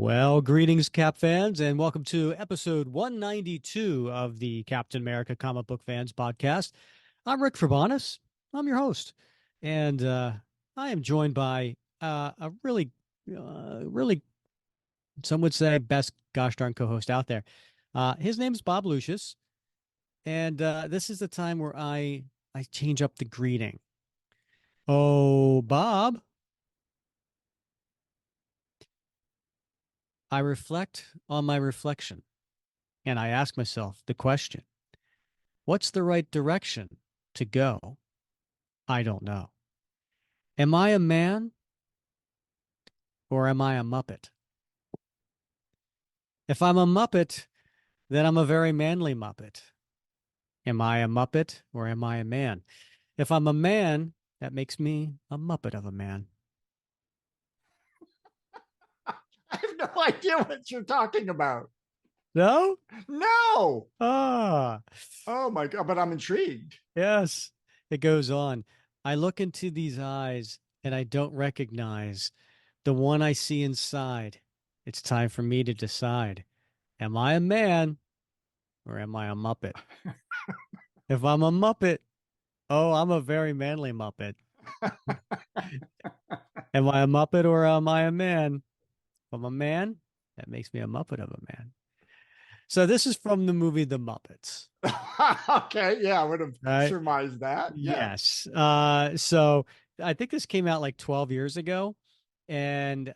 Well, greetings, Cap fans, and welcome to episode 192 of the Captain America Comic Book Fans Podcast. I'm Rick Fabanis. I'm your host, and I am joined by a really, some would say, best gosh darn co-host out there. His name's Bob Lucius, and this is the time where I change up the greeting. Oh, Bob. I reflect on my reflection and I ask myself the question, what's the right direction to go? I don't know. Am I a man or am I a Muppet? If I'm a Muppet, then I'm a very manly Muppet. Am I a Muppet or am I a man? If I'm a man, that makes me a Muppet of a man. I have no idea what you're talking about. No? No. Ah, Oh my God, but I'm intrigued. yes. It goes on. I look into these eyes and I don't recognize the one I see inside. It's time for me to decide. Am I a man or am I a Muppet? If I'm a Muppet, oh, I'm a very manly Muppet. Am I a Muppet or am I a man? If I'm a man, that makes me a Muppet of a man. So this is from the movie The Muppets. Okay, yeah, I would have Right? surmised that. Yeah. Yes. So I think this came out like 12 years ago, and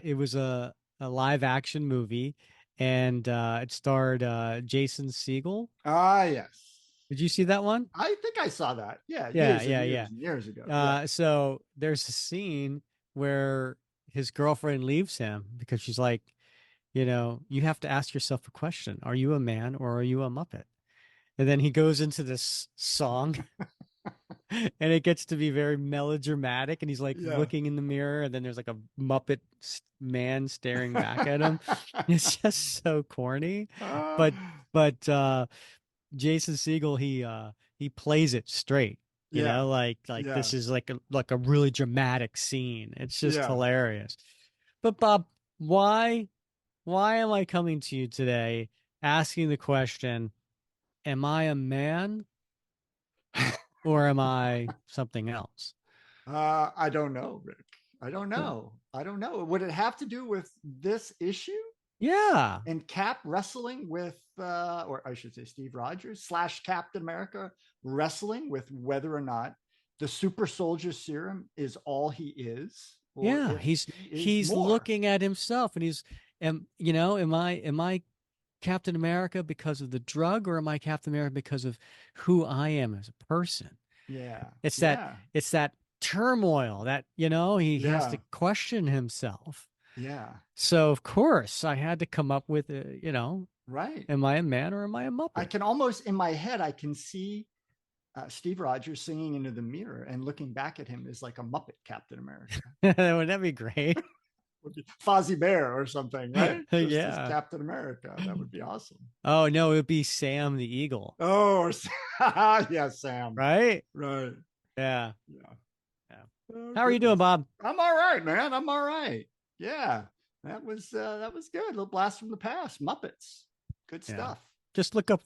it was a live action movie, and it starred Jason Segel. Ah, yes. Did you see that one? I think I saw that. Yeah, Yeah, years and yeah, years yeah. and years ago. Yeah. So there's a scene where his girlfriend leaves him because she's like, you have to ask yourself a question. Are you a man or are you a Muppet? And then he goes into this song and it gets to be very melodramatic and he's like Yeah. looking in the mirror and then there's like a Muppet man staring back at him. It's just so corny. But but Jason Segel he plays it straight. Yeah. Like Yeah. this is like a really dramatic scene. It's just Yeah. hilarious. But Bob, why am I coming to you today asking the question, am I a man or am I something else? I don't know, Rick. I don't know. I don't know. Would it have to do with this issue? Yeah. And Cap wrestling with, or I should say, Steve Rogers slash Captain America wrestling with whether or not the Super Soldier Serum is all he is, or Yeah. if He's he is he's more. looking at himself and am I Captain America because of the drug or am I Captain America because of who I am as a person? Yeah, It's that yeah, it's that turmoil that, he has yeah, to question himself. yeah. So of course I had to come up with Right. am I a man or am I a I Muppet? can almost in my head, I can see Steve Rogers singing into the mirror and looking back at him as like a Muppet Captain America. Wouldn't that be great? Would be Fozzie Bear or something, right? Just as Yeah. Captain America. That would be awesome. Oh no, it would be Sam the Eagle, Oh, yeah, Sam. right? Right. Yeah. Yeah. Yeah. Oh How are you doing, goodness. Bob? I'm all right, man. I'm all right. Yeah. That was good. A little blast from the past. Muppets. Good Yeah. stuff. Just look up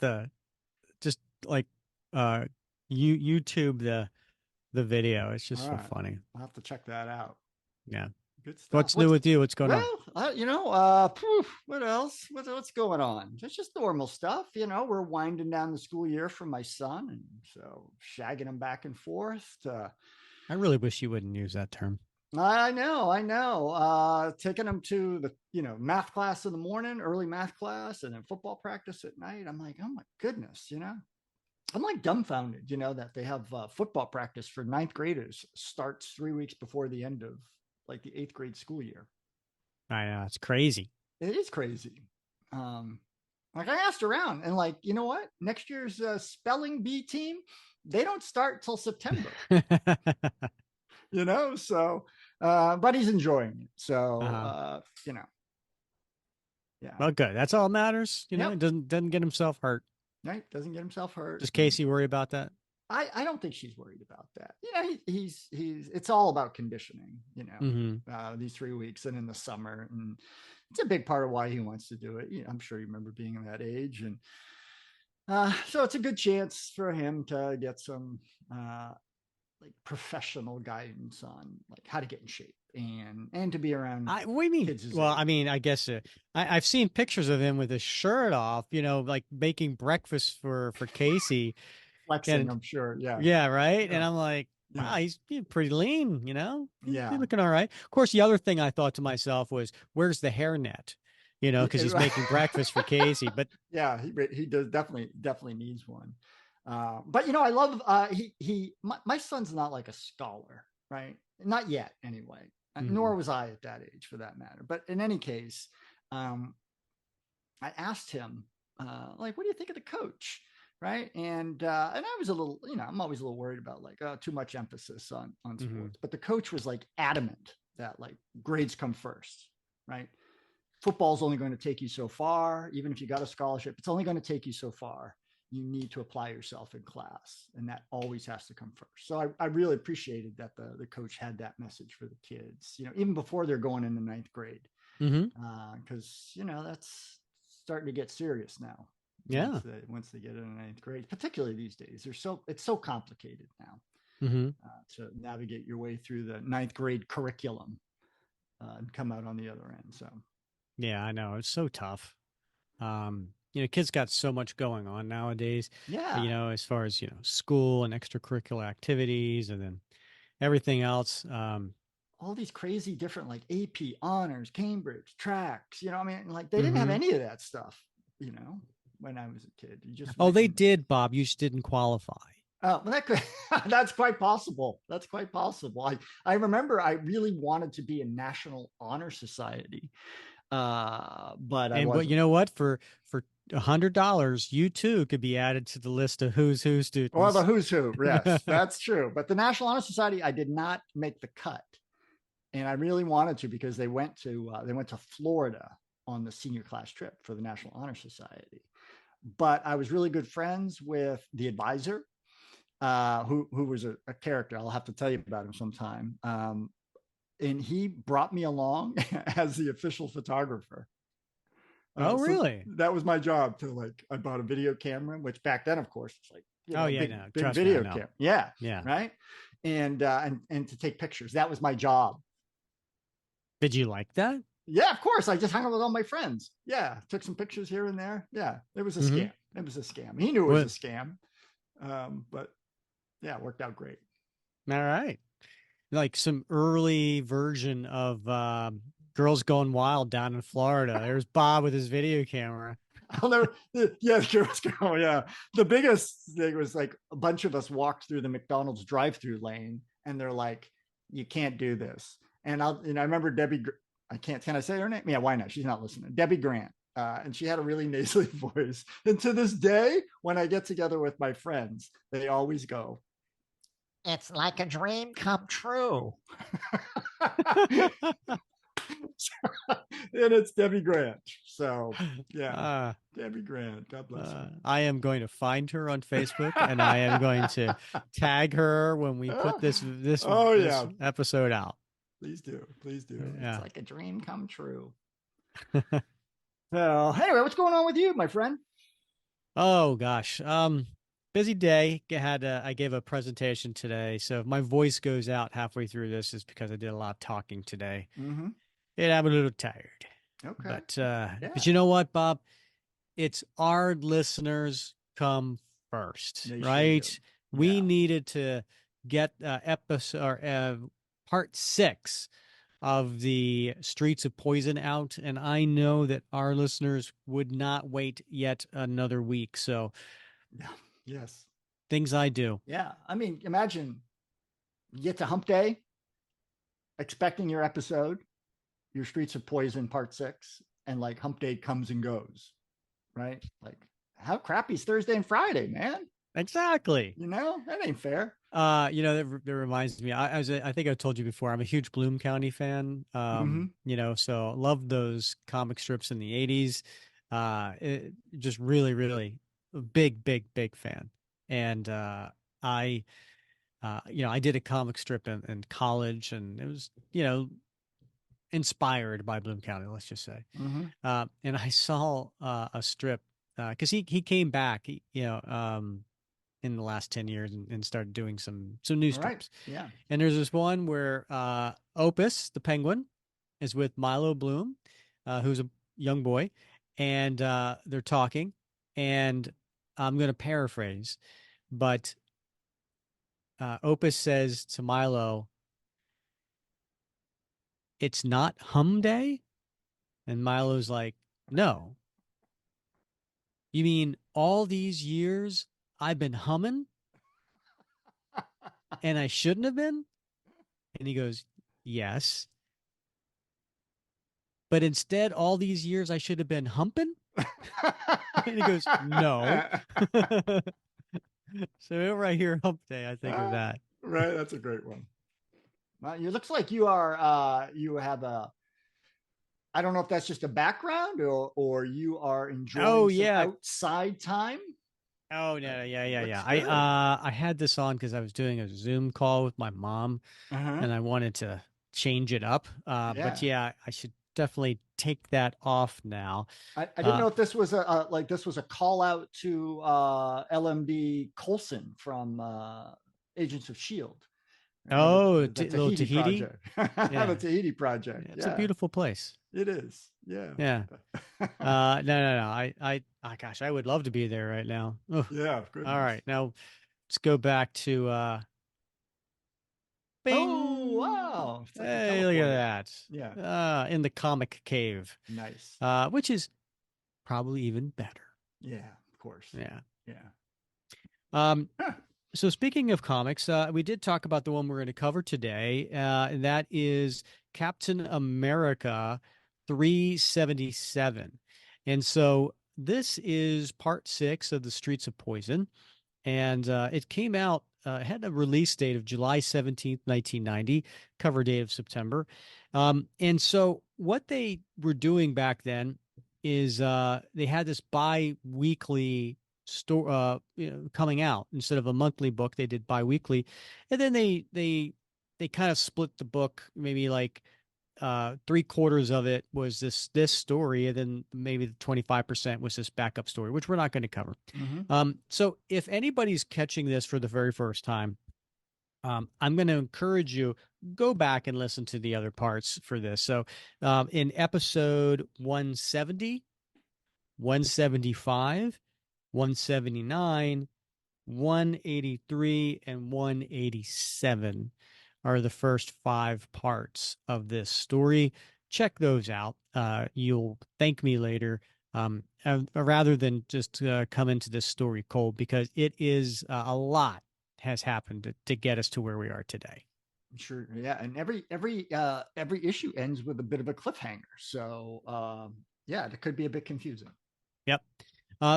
just like uh YouTube the video. It's just All so right. funny. I'll have to check that out. Yeah. Good stuff. What's new with you? What's going on? Well, what else? What's going on? It's just normal stuff. We're winding down the school year for my son. And so shagging him back and forth. I really wish you wouldn't use that term. I know, I know. Taking them to the, math class in the morning, early math class, and then football practice at night. I'm like, oh my goodness, I'm like dumbfounded, that they have football practice for ninth graders starts 3 weeks before the end of like the eighth grade school year. I know it's crazy. It is crazy. Like I asked around and like, you know what? Next year's spelling bee team, they don't start till September. So but he's enjoying it, so Uh-huh. yeah. Well, good. That's all that matters. Yep. It doesn't get himself hurt. Right, doesn't get himself hurt. Does Casey worry about that? I don't think she's worried about that. It's all about conditioning, these 3 weeks and in the summer. And it's a big part of why he wants to do it. I'm sure you remember being in that age. And so it's a good chance for him to get some like professional guidance on like how to get in shape and to be around What do you mean? kids his Well, age. I mean, I guess I've seen pictures of him with his shirt off, like making breakfast for Casey, Flexing, and I'm sure. Yeah. yeah, right. And Yeah. I'm like, Yeah. wow, he's pretty lean, he's Yeah. looking all right. Of course, the other thing I thought to myself was, where's the hairnet? Because he's making breakfast for Casey. But yeah, he does definitely needs one. But I love my son's not like a scholar, right? Not yet, anyway. Nor was I at that age, for that matter. But in any case, I asked him, like, what do you think of the coach? Right. And I was a little, I'm always a little worried about like too much emphasis on sports. But the coach was like adamant that like grades come first, right? Football's only going to take you so far. Even if you got a scholarship, it's only going to take you so far. You need to apply yourself in class, and that always has to come first. So I really appreciated that the coach had that message for the kids, even before they're going into ninth grade, because that's starting to get serious now. Yeah. Once they get into ninth grade, particularly these days, it's so complicated now to navigate your way through the ninth grade curriculum and come out on the other end. So. Yeah, I know. It's so tough. Kids got so much going on nowadays, Yeah. as far as, school and extracurricular activities and then everything else. All these crazy different like AP honors, Cambridge, tracks, I mean, like they didn't have any of that stuff, when I was a kid. You just they did, Bob. You just didn't qualify. Oh, well, that's quite possible. That's quite possible. I remember I really wanted to be a National Honor Society. But I wasn't. You know what? For $100, you too could be added to the list of who's who students. Well, the who's who. Yes, that's true. But the National Honor Society, I did not make the cut, and I really wanted to because they went to Florida on the senior class trip for the National Honor Society. But I was really good friends with the advisor, who was a character. I'll have to tell you about him sometime. And he brought me along as the official photographer. Oh, really? So that was my job I bought a video camera, which back then, of course, it's like, big video camera. Yeah. Yeah. Right. And to take pictures. That was my job. Did you like that? Yeah, of course. I just hung out with all my friends. Yeah. Took some pictures here and there. Yeah. It was a scam. It was a scam. He knew it was a scam. But yeah, it worked out great. All right. Like some early version of Girls Going Wild down in Florida. There's Bob with his video camera. Girls Go. Yeah. The biggest thing was like a bunch of us walked through the McDonald's drive-through lane, and they're like, "You can't do this." And I remember Debbie. Can I say her name? Yeah, why not? She's not listening. Debbie Grant. And she had a really nasally voice. And to this day, when I get together with my friends, they always go, "It's like a dream come true." And it's Debbie Grant. So yeah, Debbie Grant. God bless her. I am going to find her on Facebook, and I am going to tag her when we put this episode out. Please do. Yeah. It's like a dream come true. So anyway, what's going on with you, my friend? Oh gosh. Busy day. I gave a presentation today, so if my voice goes out halfway through this, is because I did a lot of talking today. And I'm a little tired. Okay. But you know what, Bob? It's our listeners come first, right? We needed to get part 6 of the Streets of Poison out, and I know that our listeners would not wait yet another week. So, yes, things I do. Yeah, I mean, imagine you get to Hump Day, expecting your episode, your Streets of Poison part 6, and like Hump Day comes and goes, right? Like, how crappy is Thursday and Friday, man? Exactly. That ain't fair. That reminds me. I think I told you before. I'm a huge Bloom County fan. So love those comic strips in the '80s. Just really, really big fan. And I did a comic strip in college, and it was, inspired by Bloom County, let's just say. Mhm. And I saw a strip because he came back, in the last 10 years and started doing some new All right. strips. Yeah. And there's this one where Opus, the penguin, is with Milo Bloom, who's a young boy, and they're talking. And I'm going to paraphrase, but Opus says to Milo, "It's not hum day." And Milo's like, "No, you mean all these years I've been humming and I shouldn't have been?" And he goes, "Yes. But instead, all these years I should have been humping?" And he goes, "No." So whenever I hear hump day, I think of that. Right. That's a great one. Well, it looks like you are you have a, I don't know if that's just a background or you are Oh enjoying some yeah. outside time. Oh no, yeah. Looks good. I had this on because I was doing a Zoom call with my mom Uh-huh. and I wanted to change it up. But Yeah. yeah, I should definitely take that off now. I didn't Uh know if this was a like this was a call out to LMD Colson from Agents of Shield. oh, The little Tahiti Tahiti. project. The Yeah. Tahiti project. It's a Yeah, beautiful place. it is. Yeah. Yeah. No. Gosh, I would love to be there right now. Ugh. Yeah, All goodness. right, now let's go back to Oh, Bing. wow. It's like a Hey, look teleporter. at Yeah. that. In the comic cave, Nice. which is probably even better. Yeah, of course. Yeah. Yeah. Um, Huh. so speaking of comics, we did talk about the one we're going to cover today, and that is Captain America 377. And so this is part 6 of the Streets of Poison, and it came out, had a release date of July 17th, 1990, cover date of September. And so what they were doing back then is they had this bi-weekly store coming out. Instead of a monthly book, they did bi-weekly. And then they kind of split the book, maybe like 3/4 of it was this story, and then maybe the 25% was this backup story, which we're not going to cover. Mm-hmm. So if anybody's catching this for the very first time, I'm going to encourage you, go back and listen to the other parts for this. So in episode 170, 175, 179, 183, and 187 are the first 5 parts of this story. Check those out. You'll thank me later, rather than just come into this story cold, because it is a lot has happened to get us to where we are today. Sure. Yeah. And every issue ends with a bit of a cliffhanger. So yeah, it could be a bit confusing. Yep.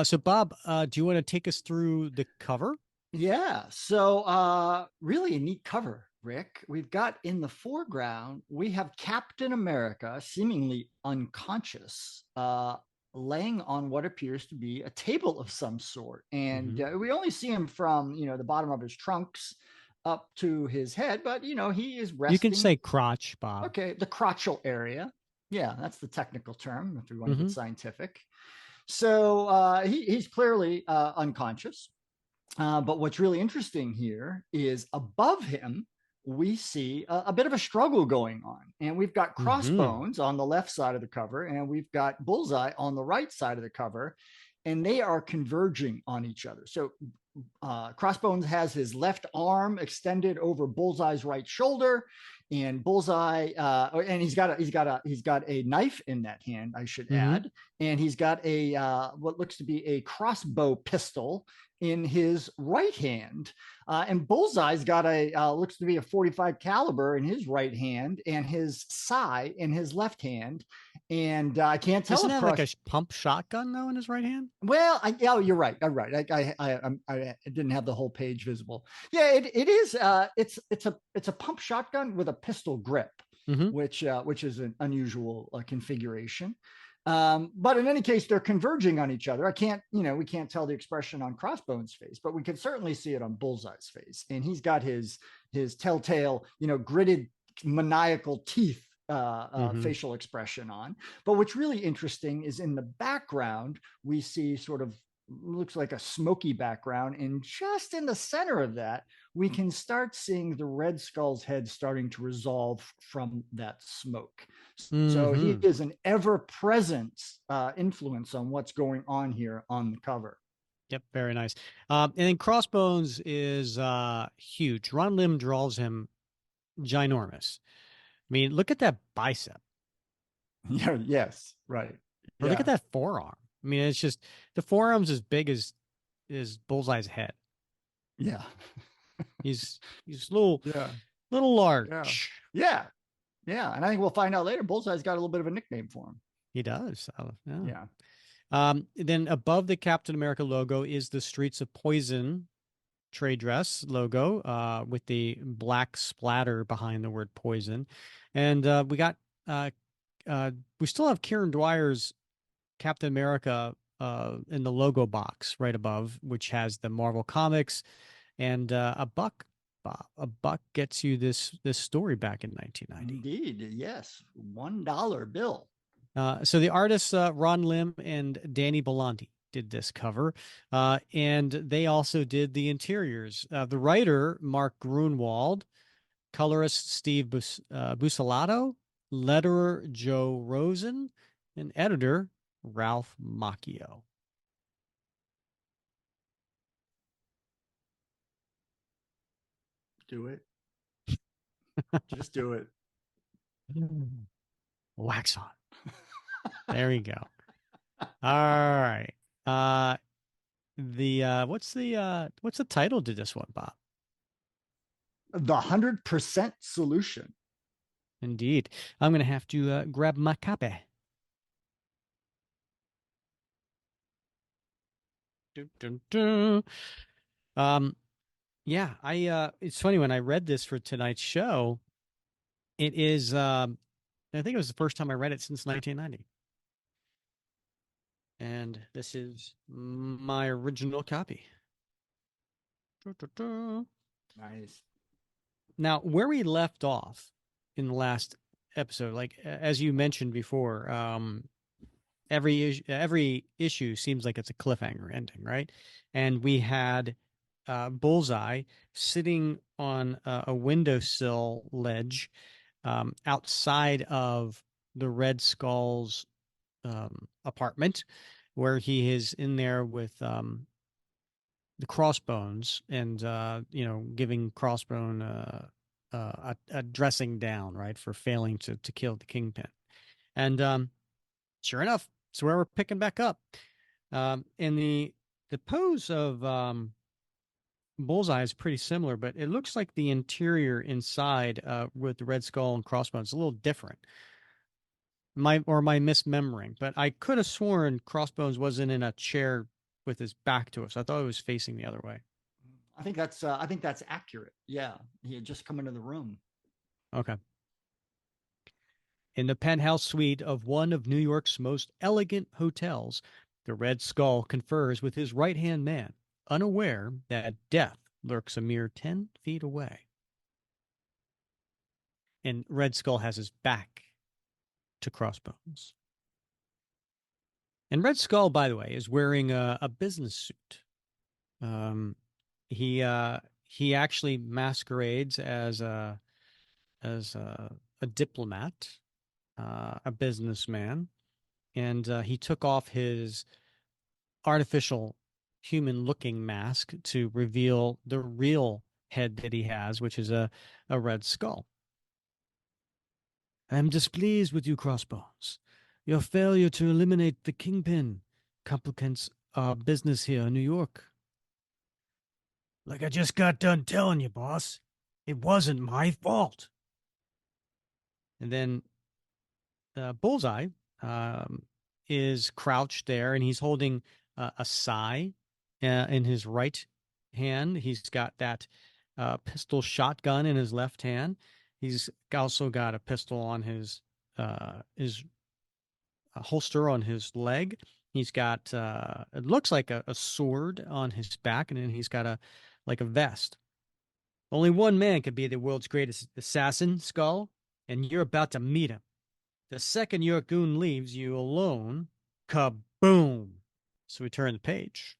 So Bob, do you want to take us through the cover? Yeah. So really a neat cover, Rick. We've got in the foreground, we have Captain America seemingly unconscious, laying on what appears to be a table of some sort. And we only see him from, the bottom of his trunks up to his head, but he is You can resting. say crotch, Bob. Okay, the crotchal area. Yeah, that's the technical term if we want to get scientific. So he's clearly unconscious. But what's really interesting here is above him, we see a bit of a struggle going on. And we've got Crossbones on the left side of the cover, and we've got Bullseye on the right side of the cover, and they are converging on each other. So Crossbones has his left arm extended over Bullseye's right shoulder, and Bullseye, and he's got a knife in that hand, I should add, and he's got a what looks to be a crossbow pistol in his right hand, and Bullseye's got a looks to be a 45 caliber in his right hand, and his sai in his left hand, and I can't tell. Isn't that like a pump shotgun though in his right hand? Well, you're right. I'm right. I didn't have the whole page visible. Yeah, it is. It's a pump shotgun with a pistol grip, which is an unusual configuration. But in any case, they're converging on each other. I can't, we can't tell the expression on Crossbones' face, but we can certainly see it on Bullseye's face. And he's got his telltale, gritted, maniacal teeth facial expression on. But what's really interesting is in the background, we see sort of looks like a smoky background. And just in the center of that, we can start seeing the Red Skull's head starting to resolve from that smoke. So he Mm-hmm. is an ever present influence on what's going on here on the cover. Yep, very nice. And then Crossbones is huge. Ron Lim draws him ginormous. I mean, look at that bicep, Yeah, yes, right. or look at Yeah, that forearm. I mean, it's just the forearm's as big as Bullseye's head. yeah, He's a little yeah, yeah, large. yeah, yeah. And I think we'll find out later. Bullseye's got a little bit of a nickname for him. He does. Yeah. Yeah. Then above the Captain America logo is the Streets of Poison trade dress logo with the black splatter behind the word poison. And uh, we still have Kieran Dwyer's Captain America in the logo box right above, which has the Marvel Comics and a buck gets you this story back in 1990. Indeed, yes. $1 bill. So the artists Ron Lim and Danny Bellanti did this cover, and they also did the interiors. The writer Mark Gruenwald, colorist Steve Buccellato, letterer Joe Rosen, and editor Ralph Macchio. Do it. Just do it. Wax on. There we go. All right. What's the title to this one, Bob? The 100% solution. Indeed. I'm gonna have to grab my copy. Dun, dun, dun. Yeah, it's funny when I read this for tonight's show, it is I think it was the first time I read it since 1990. And this is my original copy. Dun, dun, dun. Nice. Now, where we left off in the last episode, like as you mentioned before, every issue seems like it's a cliffhanger ending, right? And we had Bullseye sitting on a windowsill ledge outside of the Red Skull's apartment, where he is in there with the Crossbones and giving Crossbone a dressing down, right, for failing to kill the Kingpin. And sure enough, it's where we're picking back up. And the pose of Bullseye is pretty similar, but it looks like the interior inside with the Red Skull and Crossbones is a little different. My misremembering, but I could have sworn Crossbones wasn't in a chair with his back to us. I thought he was facing the other way. I think that's accurate. Yeah, he had just come into the room. Okay. In the penthouse suite of one of New York's most elegant hotels, the Red Skull confers with his right-hand man, unaware that death lurks a mere 10 feet away. And Red Skull has his back to Crossbones. And Red Skull, by the way, is wearing a business suit. He actually masquerades as a diplomat, a businessman, and he took off his artificial human-looking mask to reveal the real head that he has, which is a red skull. I am displeased with you, Crossbones. Your failure to eliminate the Kingpin complicates our business here in New York. Like I just got done telling you, boss. It wasn't my fault. And then Bullseye is crouched there, and he's holding a sai in his right hand. He's got that pistol shotgun in his left hand. He's also got a pistol on his a holster on his leg. He's got it looks like a sword on his back, and then he's got a like a vest. Only one man could be the world's greatest assassin, Skull, and you're about to meet him. The second your goon leaves you alone, kaboom! So we turn the page.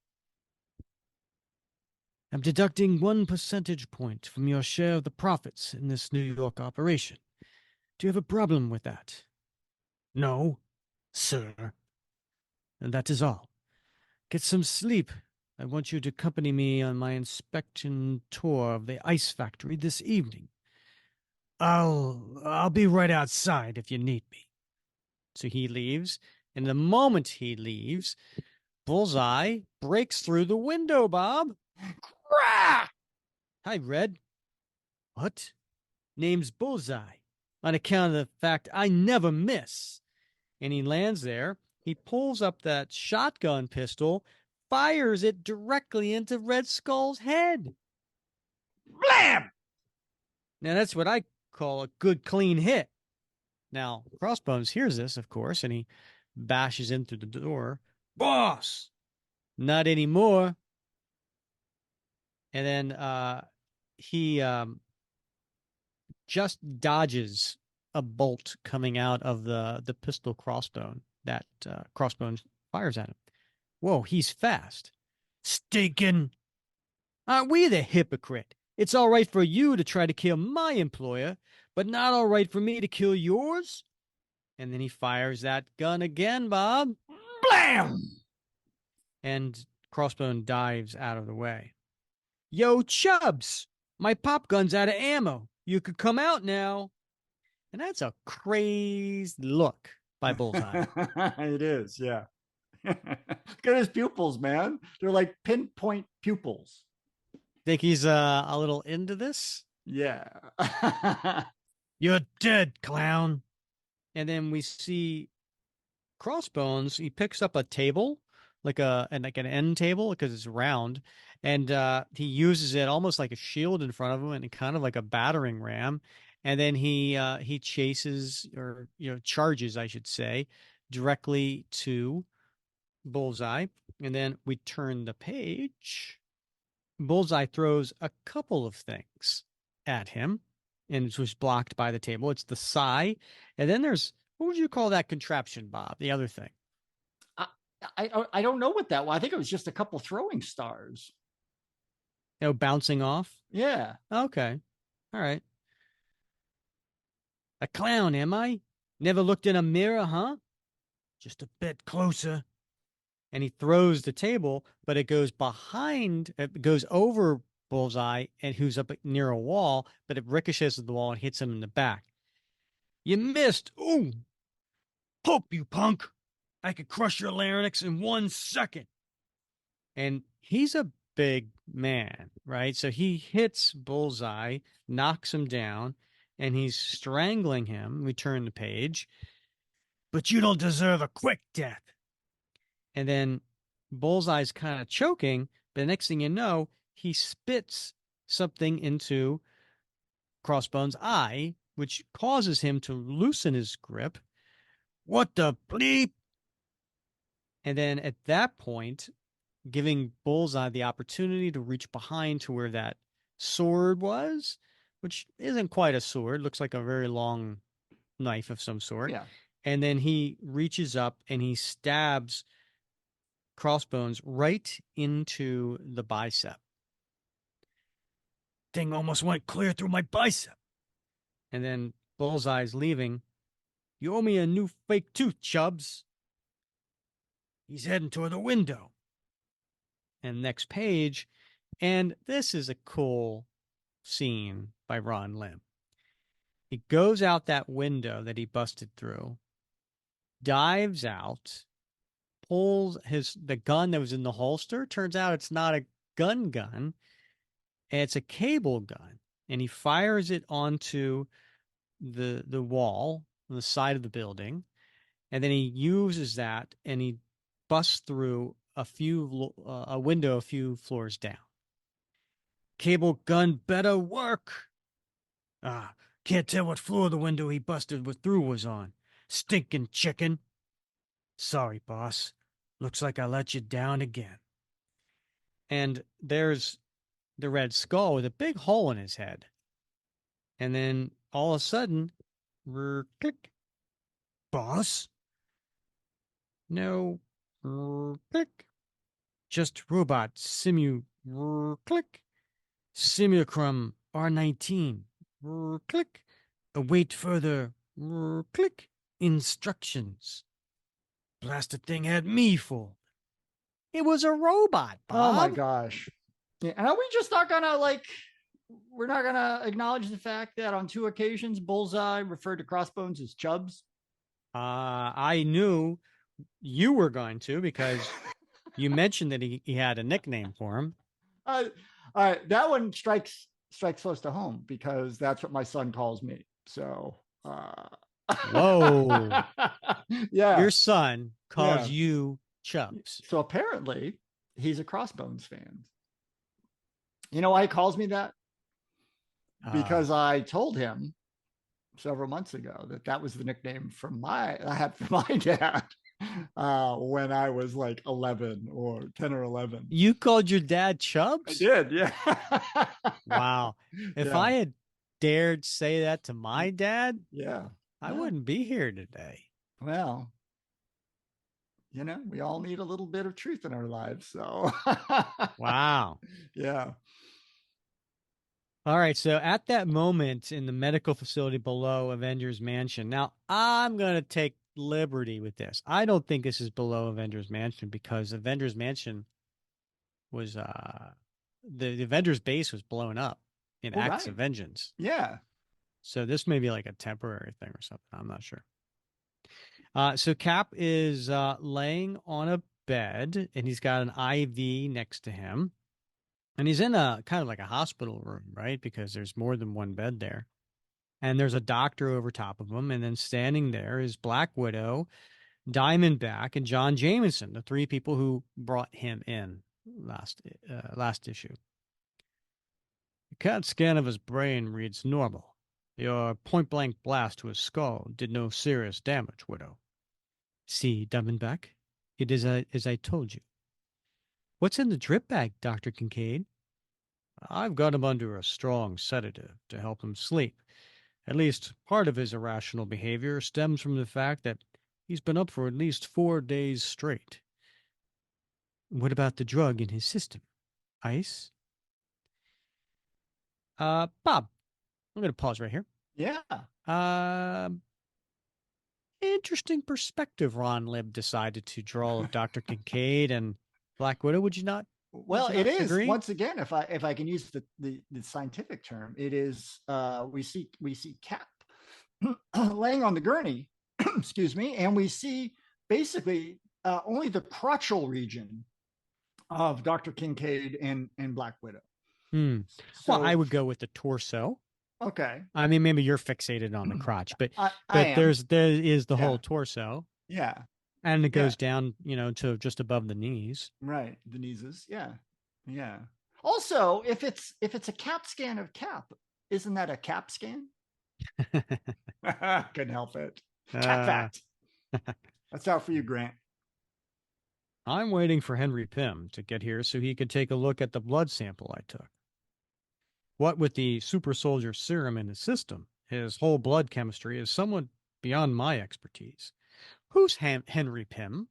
I'm deducting 1 percentage point from your share of the profits in this New York operation. Do you have a problem with that? No, sir. And that is all. Get some sleep. I want you to accompany me on my inspection tour of the ice factory this evening. I'll be right outside if you need me. So he leaves, and the moment he leaves, Bullseye breaks through the window, Bob. Rah! Hi, Red. What? Name's Bullseye, on account of the fact I never miss. And he lands there. He pulls up that shotgun pistol, fires it directly into Red Skull's head. Blam! Now, that's what I call a good, clean hit. Now, Crossbones hears this, of course, and he bashes in through the door. Boss! Not anymore. And then he just dodges a bolt coming out of the pistol crossbone that Crossbones fires at him. Whoa, he's fast. Stinking! Aren't we the hypocrite? It's all right for you to try to kill my employer, but not all right for me to kill yours? And then he fires that gun again, Bob. Blam! And Crossbone dives out of the way. Yo, Chubbs! My pop gun's out of ammo. You could come out now. And that's a crazed look by Bullseye. It is, yeah. Look at his pupils, man. They're like pinpoint pupils. Think he's a little into this? Yeah. You're dead, clown. And then we see Crossbones. He picks up a table, like an end table because it's round, and he uses it almost like a shield in front of him and kind of like a battering ram. And then he chases or charges, I should say, directly to Bullseye. And then we turn the page. Bullseye throws a couple of things at him, and it was blocked by the table. It's the sigh, and then there's what would you call that contraption, Bob? The other thing. I don't know what that was. I think it was just a couple throwing stars. Bouncing off. Yeah. Okay, all right. A clown, am I? Never looked in a mirror, huh? Just a bit closer. And he throws the table, but it goes over Bullseye, and who's up near a wall, but it ricochets at the wall and hits him in the back. You missed. Ooh. Hope you punk. I could crush your larynx in 1 second. And he's a big man, right? So he hits Bullseye, knocks him down, and he's strangling him. We turn the page. But you don't deserve a quick death. And then Bullseye's kind of choking, but the next thing you know, he spits something into Crossbones' eye, which causes him to loosen his grip. What the bleep? And then at that point, giving Bullseye the opportunity to reach behind to where that sword was, which isn't quite a sword, looks like a very long knife of some sort. Yeah. And then he reaches up and he stabs Crossbones right into the bicep. Thing almost went clear through my bicep. And then Bullseye's leaving. You owe me a new fake tooth, Chubbs. He's heading toward the window. And next page, and this is a cool scene by Ron Lim. He goes out that window that he busted through, dives out, pulls the gun that was in the holster. Turns out it's not a gun, and it's a cable gun. And he fires it onto the wall on the side of the building. And then he uses that and he busts through a window a few floors down. Cable gun better work. Can't tell what floor the window he busted through was on. Stinking chicken. Sorry, boss. Looks like I let you down again. And there's the Red Skull with a big hole in his head. And then all of a sudden, click, boss. No, click. Just robot click. Simulacrum R19, click. Await further, click. Instructions. Blasted thing had me fooled. It was a robot, Oh my Bob. gosh. Yeah, and are we just not gonna like we're not gonna acknowledge the fact that on two occasions Bullseye referred to Crossbones as Chubs? I knew you were going to because you mentioned that he had a nickname for him. All right, that one strikes close to home because that's what my son calls me. So, Whoa. yeah, Your son calls yeah. you Chubs. So apparently, he's a Crossbones fan. You know why he calls me that? Uh, Because I told him several months ago that that was the nickname from I had for my dad when I was like 11 or 10 or 11. you called your dad I Chubs? did, yeah. Wow. If Yeah, I had dared say that to my dad, yeah, I yeah. wouldn't be here today. Well, we all need a little bit of truth in our lives. So, Wow. yeah. All right. So at that moment in the medical facility below Avengers Mansion, now I'm going to take liberty with this. I don't think this is below Avengers Mansion because Avengers Mansion was, the Avengers base was blown up in All Acts right. of Vengeance. Yeah. So this may be like a temporary thing or something. I'm not sure. So Cap is laying on a bed and he's got an IV next to him. And he's in a kind of like a hospital room, right? Because there's more than one bed there. And there's a doctor over top of him. And then standing there is Black Widow, Diamondback, and John Jameson, the three people who brought him in last issue. The CAT scan of his brain reads normal. Your point blank blast to his skull did no serious damage, Widow. See, Diamondback, it is as I told you. What's in the drip bag, Dr. Kincaid? I've got him under a strong sedative to help him sleep. At least part of his irrational behavior stems from the fact that he's been up for at least 4 days straight. What about the drug in his system? Ice? Bob, I'm going to pause right here. Yeah. Uh, Interesting perspective Ron Lib decided to draw of Dr. Kincaid and Black Widow. Would Well, you it not is agree? once again, if I can use the scientific term, it is we see Cap laying on the gurney, excuse me, and we see basically only the crotchal region of Dr. Kincaid and Black Widow. Hmm. Well, I So would go with the torso. okay, I mean, maybe you're fixated on the crotch, but I am. there is the Yeah, whole torso, yeah, and it yeah. goes down, to just above the knees. Right, the kneeses. Yeah, yeah. Also, if it's a Cap scan of Cap, isn't that a Cap scan? Couldn't help it. Cap uh, fact. That's out for you, Grant. I'm waiting for Henry Pym to get here so he could take a look at the blood sample I took. What with the Super Soldier Serum in his system, his whole blood chemistry is somewhat beyond my expertise. Who's Henry Pym?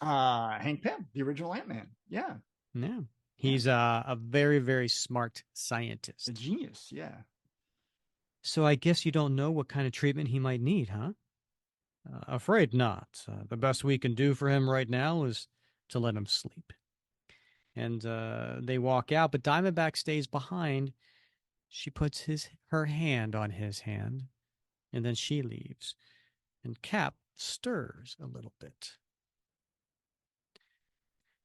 Hank Pym, the original Ant-Man. Yeah, Yeah, yeah. he's a very, very smart A scientist. genius. Yeah. So I guess you don't know what kind of treatment he might need, huh? Afraid not. The best we can do for him right now is to let him sleep. And they walk out, but Diamondback stays behind. She puts her hand on his hand, and then she leaves. And Cap stirs a little bit.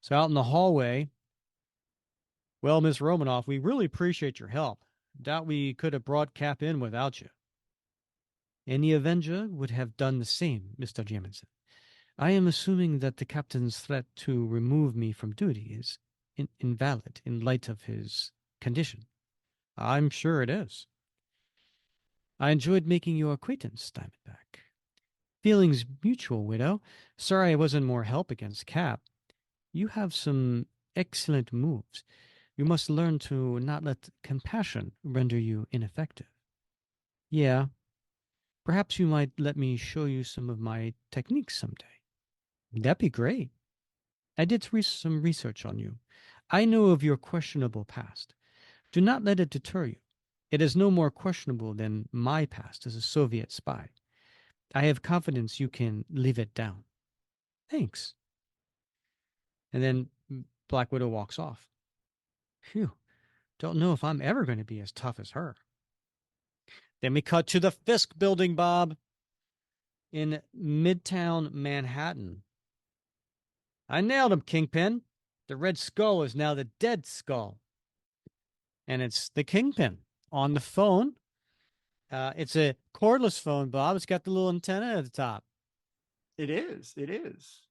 So out in the hallway, well, Miss Romanoff, we really appreciate your help. Doubt we could have brought Cap in without you. Any Avenger would have done the same, Mr. Jamison. I am assuming that the captain's threat to remove me from duty is invalid in light of his condition. I'm sure it is. I enjoyed making your acquaintance, Diamondback. Feelings mutual, widow. Sorry I wasn't more help against Cap. You have some excellent moves. You must learn to not let compassion render you ineffective. Yeah, perhaps you might let me show you some of my techniques someday. That'd be great. I did some research on you. I know of your questionable past. Do not let it deter you. It is no more questionable than my past as a Soviet spy. I have confidence you can live it down. Thanks. And then Black Widow walks off. Phew, don't know if I'm ever going to be as tough as her. Then we cut to the Fisk building, Bob, in Midtown Manhattan. I nailed him, Kingpin. The Red Skull is now the Dead Skull. And it's the Kingpin on the phone. It's a cordless phone, Bob. It's got the little antenna at the top. It is. It is.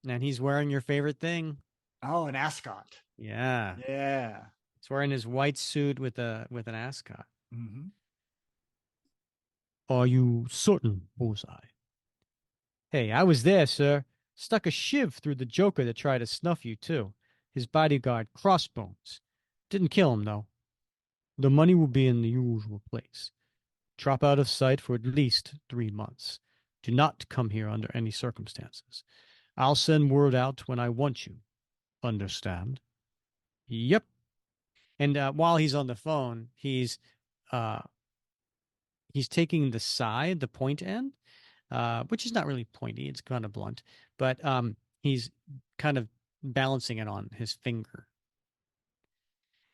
And he's wearing your favorite thing. Oh, an ascot. Yeah. Yeah. He's wearing his white suit with an ascot. Mm-hmm. Are you certain, Bullseye? Hey, I was there, sir. Stuck a shiv through the Joker that tried to snuff you, too. His bodyguard, Crossbones. Didn't kill him, though. The money will be in the usual place. Drop out of sight for at least 3 months. Do not come here under any circumstances. I'll send word out when I want you. Understand? Yep. And while he's on the phone, uh, he's taking the point end, which is not really pointy. It's kind of blunt, but he's kind of balancing it on his finger.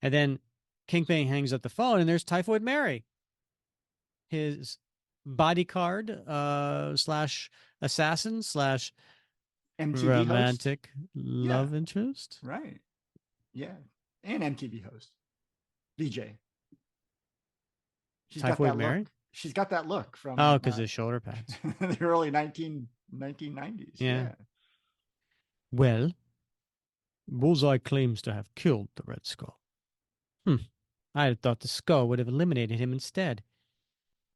And then Kingpin hangs up the phone, and there's Typhoid Mary, his bodyguard slash assassin slash MTV host. romantic Yeah. love interest. Right. Yeah. And MTV host. VJ. She's got Typhoid that Mary? look. She's got that look Oh, from because his shoulder pads. the early 1990s. Yeah. Yeah. Well, Bullseye claims to have killed the Red Skull. I had thought the skull would have eliminated him instead.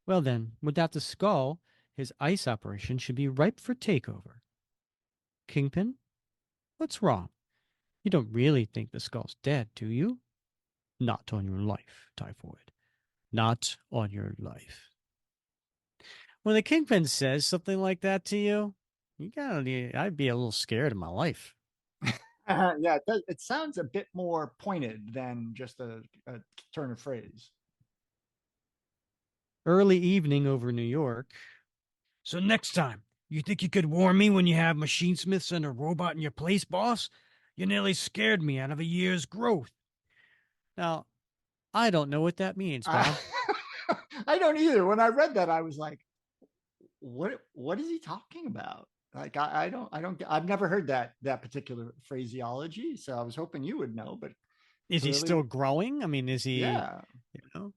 Well then, without the skull, his ice operation should be ripe for takeover. Kingpin? What's wrong? You don't really think the skull's dead, do you? Not on your life, Typhoid. Not on your life. When the Kingpin says something like that to you, I'd be a little scared of my life. Yeah, it sounds a bit more pointed than just a turn of phrase. Early evening over New York. So next time, you think you could warn me when you have machine smiths and a robot in your place, boss? You nearly scared me out of a year's growth. Now, I don't know what that means, Bob. I don't either. When I read that, I was like, what is he talking about? Like I've never heard that particular phraseology, so I was hoping you would know, but Is he clearly, still growing? I mean, is he, yeah. you know?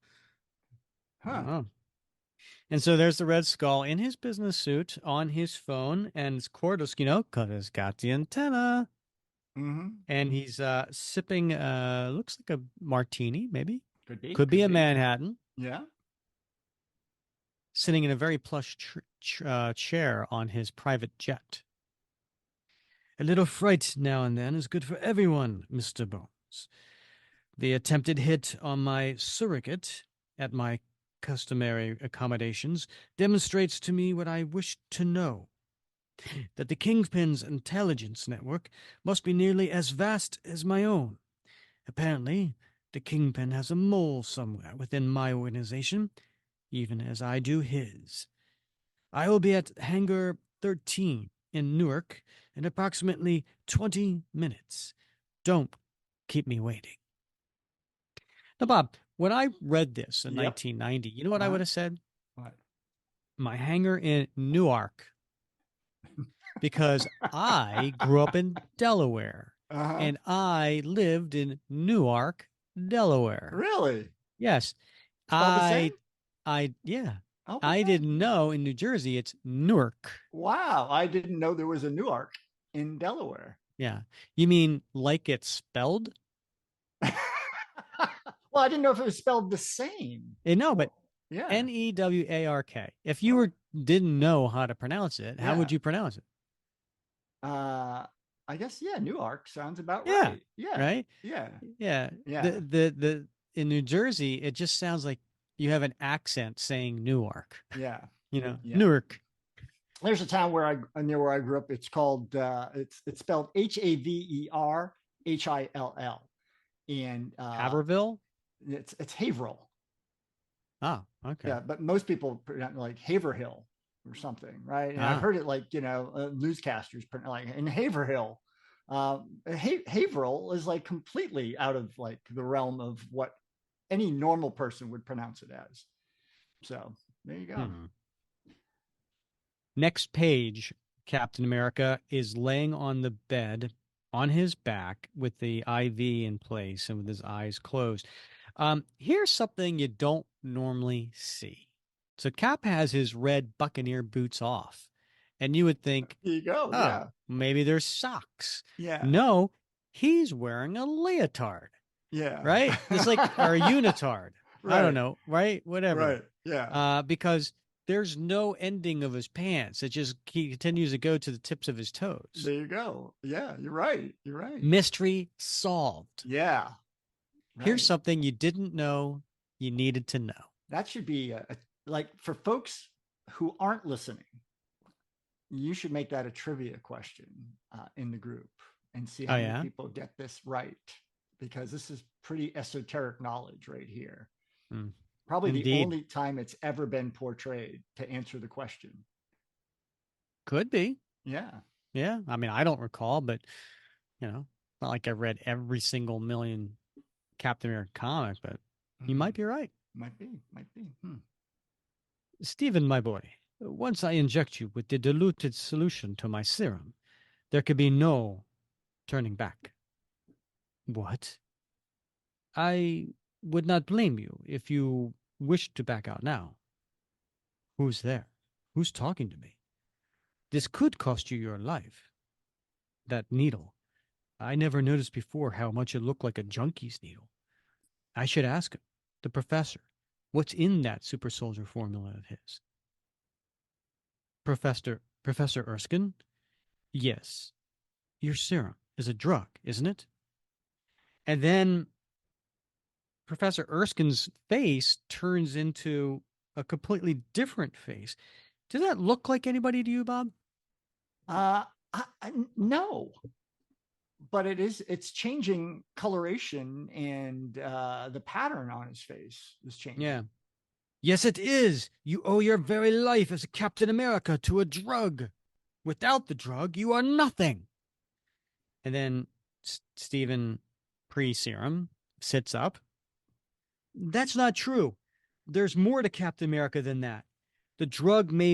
I Huh. don't know. And so there's the Red Skull in his business suit on his phone, and it's cordless, because it's got the antenna. Mm-hmm. And he's sipping, looks like a martini, maybe. Could Be a be. Manhattan. Yeah. Sitting in a very plush chair on his private jet. A little fright now and then is good for everyone, Mr. Bones. The attempted hit on my surrogate at my customary accommodations demonstrates to me what I wish to know. That the Kingpin's intelligence network must be nearly as vast as my own. Apparently, the Kingpin has a mole somewhere within my organization, even as I do his. I will be at Hangar 13 in Newark in approximately 20 minutes. Don't keep me waiting. Now, Bob, when I read this in 1990, you know what I would have said? What? My hangar in Newark. Because I grew up in Delaware. And I lived in Newark, Delaware. Really? Yes. Spelled the same? Yeah. Oh, I didn't know in New Jersey it's Newark. Wow. I didn't know there was a Newark in Delaware. Yeah. You mean like it's spelled? Well, I didn't know if it was spelled the same. No, but Yeah. Newark. If you Oh, didn't know how to pronounce it, how would yeah. you pronounce it? Uh, I guess, yeah, Newark sounds about Yeah, right. Yeah. right. Yeah. Yeah. Yeah. The in New Jersey, it just sounds like you have an accent saying Newark. Yeah. Yeah. Newark. There's a town near where I grew up. It's called it's spelled Haverhill, and Haverville. it's Haverhill. Oh, okay. Yeah, but most people pronounce like Haverhill or something, right? And I've Ah, heard it like newscasters like in Haverhill. Haverhill is like completely out of like the realm of what any normal person would pronounce it as. So there you go. hmm. Next page, Captain America is laying on the bed on his back with the IV in place and with his eyes closed. Here's something you don't normally see. So Cap has his red Buccaneer boots off, and you would think, There you go. oh, Yeah. maybe there's socks. Yeah. No, he's wearing a leotard, Yeah. right? It's like, or a unitard. I don't Right. know, right? Whatever. Right. Yeah. Because there's no ending of his pants. It just he continues to go to the tips of his toes. There you go. Yeah, you're right. You're right. Mystery solved. Yeah. Here's Right. something you didn't know you needed to know. That should be like for folks who aren't listening, you should make that a trivia question in the group and see Oh how many yeah, people get this right, because this is pretty esoteric knowledge right here. mm, Probably the indeed, only time it's ever been portrayed to answer the question. could be. Yeah. Yeah, I mean I don't recall, but not like I read every single million Captain America comic, but you Mm-hmm. might be right. Might be. Might be. Stephen, my boy, once I inject you with the diluted solution to my serum, there could be no turning back. What? I would not blame you if you wished to back out now. Who's there? Who's talking to me? This could cost you your life. That needle. I never noticed before how much it looked like a junkie's needle. I should ask him, the professor, what's in that super soldier formula of his? Professor Erskine? Yes. Your serum is a drug, isn't it? And then Professor Erskine's face turns into a completely different face. Does that look like anybody to you, Bob? Uh, no, but it's changing coloration, and the pattern on his face is Yeah. changing. Yes, it is. You owe your very life as a Captain America to a drug. Without the drug, you are nothing. And then Stephen pre-serum sits up. That's not true. There's more to Captain America than that. The drug may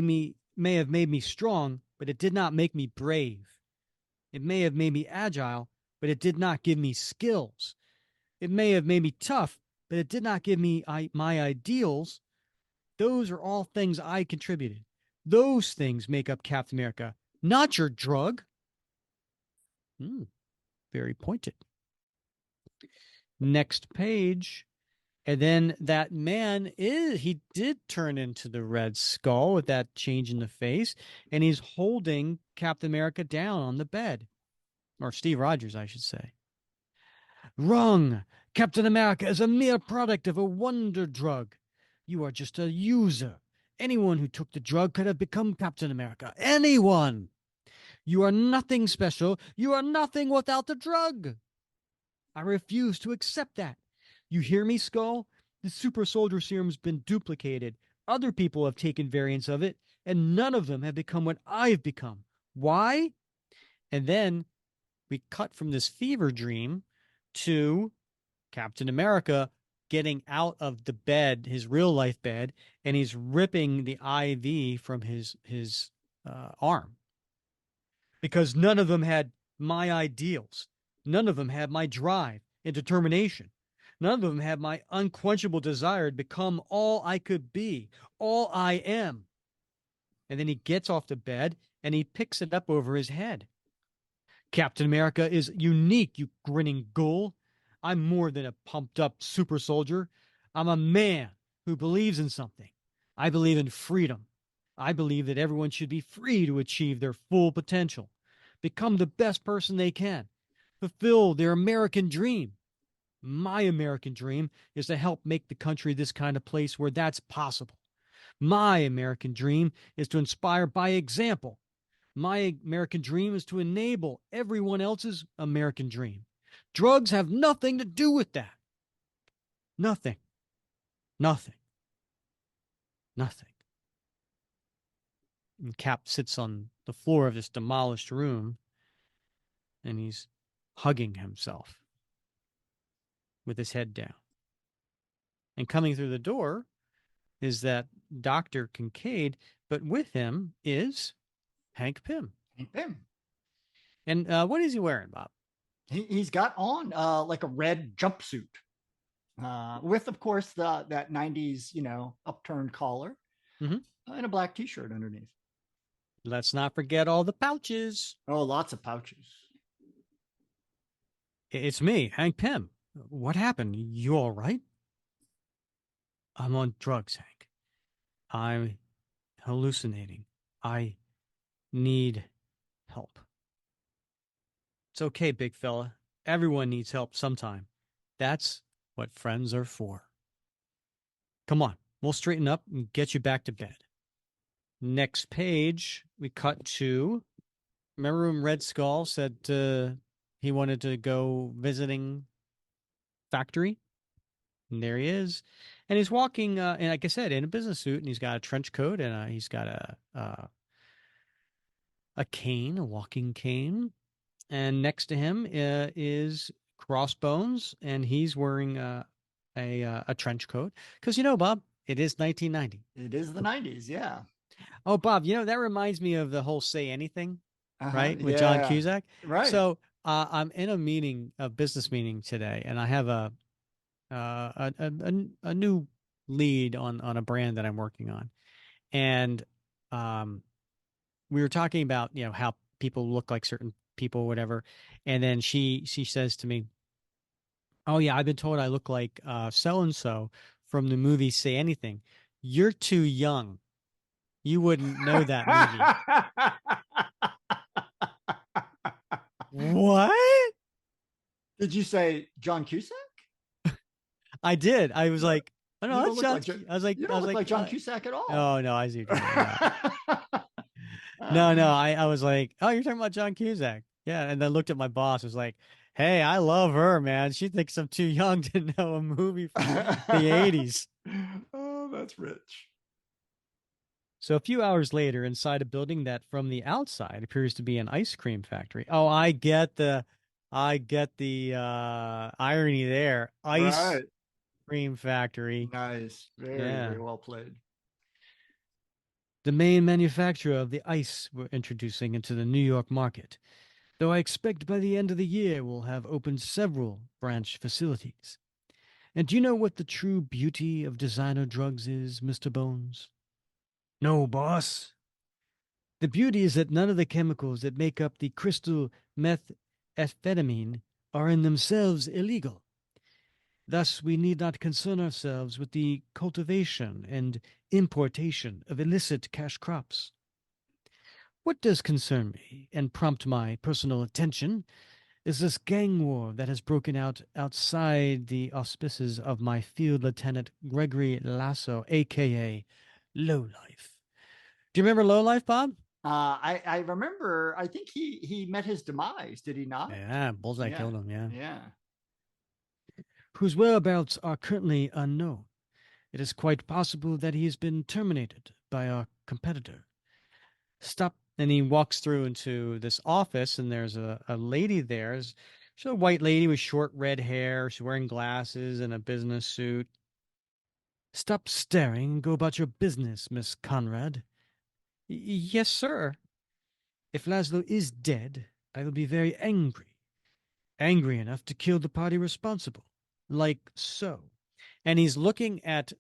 have made me strong, but it did not make me brave. It may have made me agile, but it did not give me skills. It may have made me tough, but it did not give me my ideals. Those are all things I contributed. Those things make up Captain America, not your drug. Very pointed. Next page. And then that man he did turn into the Red Skull with that change in the face, and he's holding Captain America down on the bed. Or Steve Rogers, I should say. Wrong. Captain America is a mere product of a wonder drug. You are just a user. Anyone who took the drug could have become Captain America. Anyone. You are nothing special. You are nothing without the drug. I refuse to accept that. You hear me, Skull? The Super Soldier Serum's been duplicated. Other people have taken variants of it, and none of them have become what I've become. Why? And then we cut from this fever dream to Captain America getting out of the bed, his real life bed, and he's ripping the IV from his arm because none of them had my ideals. None of them had my drive and determination. None of them had my unquenchable desire to become all I could be, all I am. And then he gets off the bed and he picks it up over his head. Captain America is unique, you grinning ghoul. I'm more than a pumped up super soldier. I'm a man, who believes in something. I believe in freedom. I believe that everyone should be free to achieve their full potential, become the best person they can, fulfill their American dream. My American dream is to help make the country this kind of place where that's possible. My American dream is to inspire by example. My American dream is to enable everyone else's American dream. Drugs have nothing to do with that. Nothing. Nothing. Nothing. And Cap sits on the floor of this demolished room and he's hugging himself with his head down. And coming through the door is that Dr. Kincaid, but with him is Hank Pym. Hank Pym. And what is he wearing, Bob? He's got on like a red jumpsuit with, of course, that 90s, upturned collar and a black t-shirt underneath. Let's not forget all the pouches. Oh, lots of pouches. It's me, Hank Pym. What happened? You all right? I'm on drugs, Hank. I'm hallucinating. I need help. It's okay, big fella. Everyone needs help sometime. That's what friends are for. Come on, we'll straighten up and get you back to bed. Next page, we cut to, remember when Red Skull said he wanted to go visiting factory? And there he is. And he's walking, and like I said, in a business suit, and he's got a trench coat, and he's got a cane, a walking cane. And next to him is Crossbones, and he's wearing a trench coat. Because, Bob, it is 1990. It is the 90s, yeah. Oh, Bob, that reminds me of the whole Say Anything, right? With yeah. John Cusack. Right. So I'm in a business meeting today, and I have a new lead on a brand that I'm working on. And we were talking about, how people look like certain people, whatever. And then she says to me, "Oh yeah, I've been told I look like so-and-so from the movie Say Anything. You're too young. You wouldn't know that movie." What? Did you say John Cusack? I did. I was like, "Oh no, that's John." I was like, "You don't look like John Cusack at all." Oh no, I see. No, I was like, "Oh, you're talking about John Cusack." Yeah, and then looked at my boss, was like, "Hey, I love her, man. She thinks I'm too young to know a movie from the 80s. Oh, that's rich. So a few hours later, inside a building that from the outside appears to be an ice cream factory. Oh, I get the irony there. Ice cream factory. Nice. Very well played. The main manufacturer of the ice we're introducing into the New York market, though I expect by the end of the year we'll have opened several branch facilities. And do you know what the true beauty of designer drugs is, Mr. Bones? No, boss. The beauty is that none of the chemicals that make up the crystal methamphetamine are in themselves illegal. Thus, we need not concern ourselves with the cultivation and importation of illicit cash crops. What does concern me and prompt my personal attention is this gang war that has broken out outside the auspices of my field lieutenant Gregory Lasso, a.k.a. Lowlife. Do you remember Lowlife, Bob? I remember. I think he met his demise. Did he not? Yeah, Bullseye killed him. Yeah. Whose whereabouts are currently unknown. It is quite possible that he has been terminated by our competitor. Stop. And he walks through into this office, and there's a lady there. She's a white lady with short red hair. She's wearing glasses and a business suit. Stop staring and go about your business, Miss Conrad. Yes, sir. If Laszlo is dead, I will be very angry. Angry enough to kill the party responsible. Like so. And he's looking at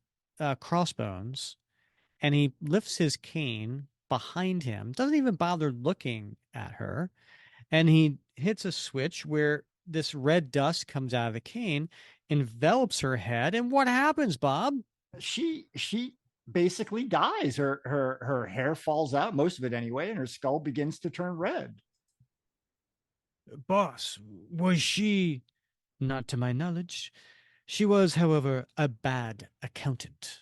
Crossbones, and he lifts his cane behind him, doesn't even bother looking at her, and he hits a switch where this red dust comes out of the cane, envelops her head, and what happens, Bob? she basically dies. Her hair falls out, most of it anyway, and her skull begins to turn red. Boss, was she? Not to my knowledge. She was, however, a bad accountant.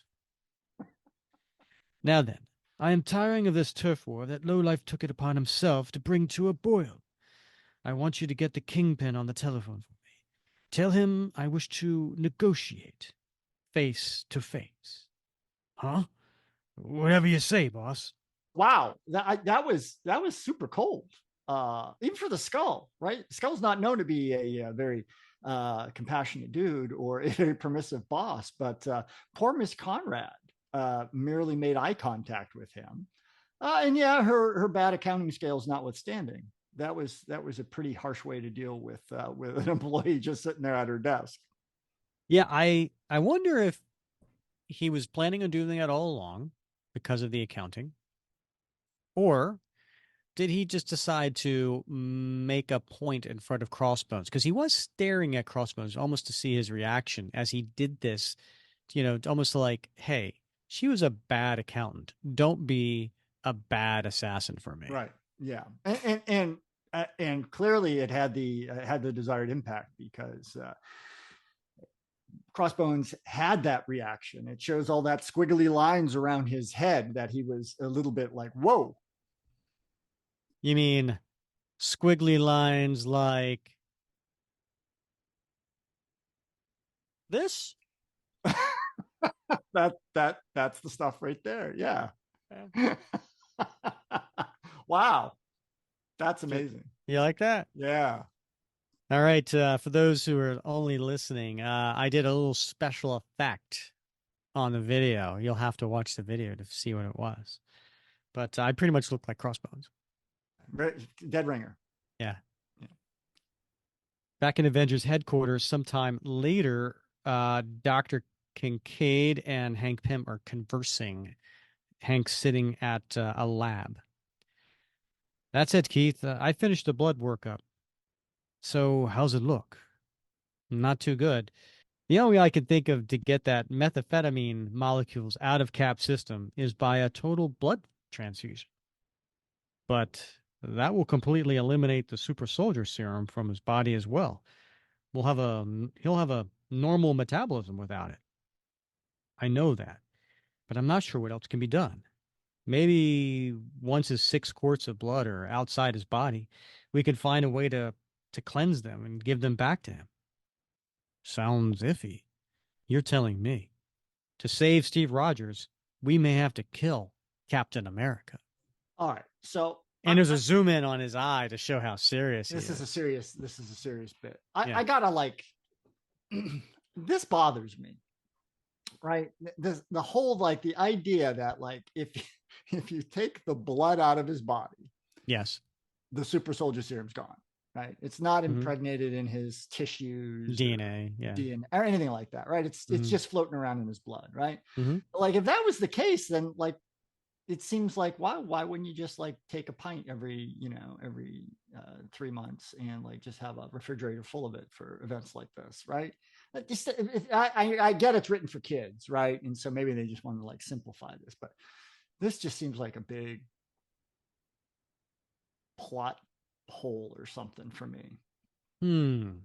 Now then, I am tiring of this turf war that Lowlife took it upon himself to bring to a boil. I want you to get the Kingpin on the telephone for me. Tell him I wish to negotiate face to face. Huh? Whatever you say, boss. Wow, that was super cold. Even for the skull, right? Skull's not known to be a very compassionate dude or a very permissive boss, but poor Miss Conrad merely made eye contact with him. And yeah, her bad accounting skills notwithstanding, that was a pretty harsh way to deal with an employee just sitting there at her desk. Yeah, I wonder if he was planning on doing that all along because of the accounting, or did he just decide to make a point in front of Crossbones? Because he was staring at Crossbones almost to see his reaction as he did this, almost like, hey, she was a bad accountant. Don't be a bad assassin for me. Right. Yeah. And clearly it had the desired impact because Crossbones had that reaction. It shows all that squiggly lines around his head that he was a little bit like, whoa. You mean squiggly lines like this? That's the stuff right there. Yeah. Wow. That's amazing. You like that? Yeah. All right. For those who are only listening, I did a little special effect on the video. You'll have to watch the video to see what it was. But I pretty much look like Crossbones. Dead ringer. Yeah. Yeah. Back in Avengers headquarters, sometime later, Dr. Kincaid and Hank Pym are conversing. Hank's sitting at a lab. That's it, Keith. I finished the blood workup. So, how's it look? Not too good. The only way I can think of to get that methamphetamine molecules out of Cap's system is by a total blood transfusion. But that will completely eliminate the super soldier serum from his body as well. He'll have a normal metabolism without it. I know that, but I'm not sure what else can be done. Maybe once his 6 quarts of blood are outside his body, we could find a way to cleanse them and give them back to him. Sounds iffy. You're telling me. To save Steve Rogers, we may have to kill Captain America. All right. So And there's a zoom in on his eye to show how serious he this is. is a serious bit. Yeah. I gotta like this bothers me, right? The whole like the idea that like if if you take the blood out of his body, Yes. the super soldier serum's gone, right? It's not Mhm. impregnated in his tissues DNA. Yeah. DNA or anything like that, right? It's Mhm. just floating around in his blood, right? Mhm. Like if that was the case, then like it seems like why wouldn't you just like take a pint every 3 months and like just have a refrigerator full of it for events like this, right? Just I get it's written for kids, right? And so maybe they just want to like simplify this, but this just seems like a big plot hole or something for me. Hmm.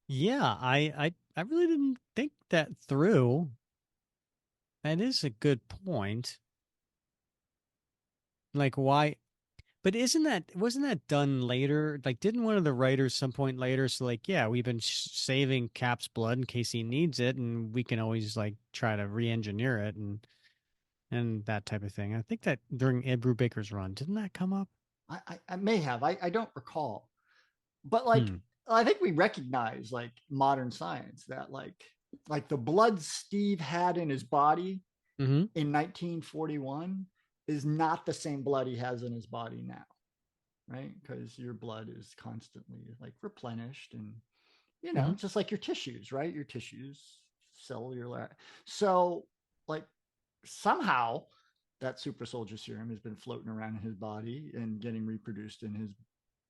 Yeah, I really didn't think that through. That is a good point. Like why but wasn't that done later? Like didn't one of the writers some point later so like, yeah, we've been saving Cap's blood in case he needs it and we can always like try to re-engineer it and that type of thing. I think that during Ed Brubaker's run, didn't that come up? I may have I don't recall, but like Hmm. I think we recognize like modern science that like the blood Steve had in his body Mm-hmm. in 1941 is not the same blood he has in his body now, right? Because your blood is constantly like replenished and Mm-hmm. just like your tissues, right? Your tissues, cellular. So like somehow that super soldier serum has been floating around in his body and getting reproduced in his,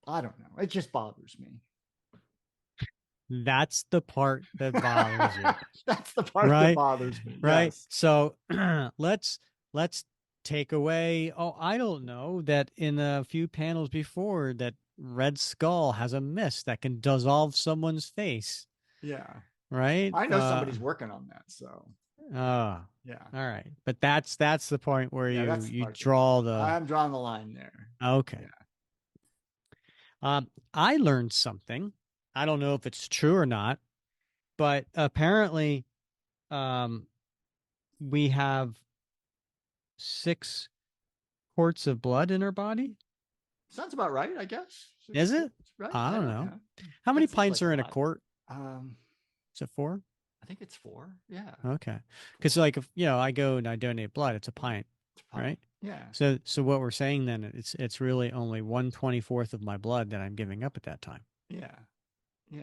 I don't know. It just bothers me. That's the part that bothers you, That's the part that right? bothers me. Right. Yes. So let's take away. Oh, I don't know that in a few panels before that Red Skull has a mist that can dissolve someone's face, Yeah. right? I know somebody's working on that. So Uh, yeah. all right. But that's the point where Yeah. you That's the you part that bothers draw me. the I'm drawing the line there. okay. Yeah. I learned something. I don't know if it's true or not, but apparently, um, we have 6 quarts of blood in our body. Sounds about right, I guess. Is it? Right? I I don't don't know. know. How many That seems pints like a are in a lot. quart? Um, Is it 4? I think it's 4. Yeah. Okay. Because 4. like if I go and I donate blood, it's a pint, It's a pint. right? Yeah. So what we're saying then it's really only 1/24 of my blood that I'm giving up at that time. Yeah. Yeah.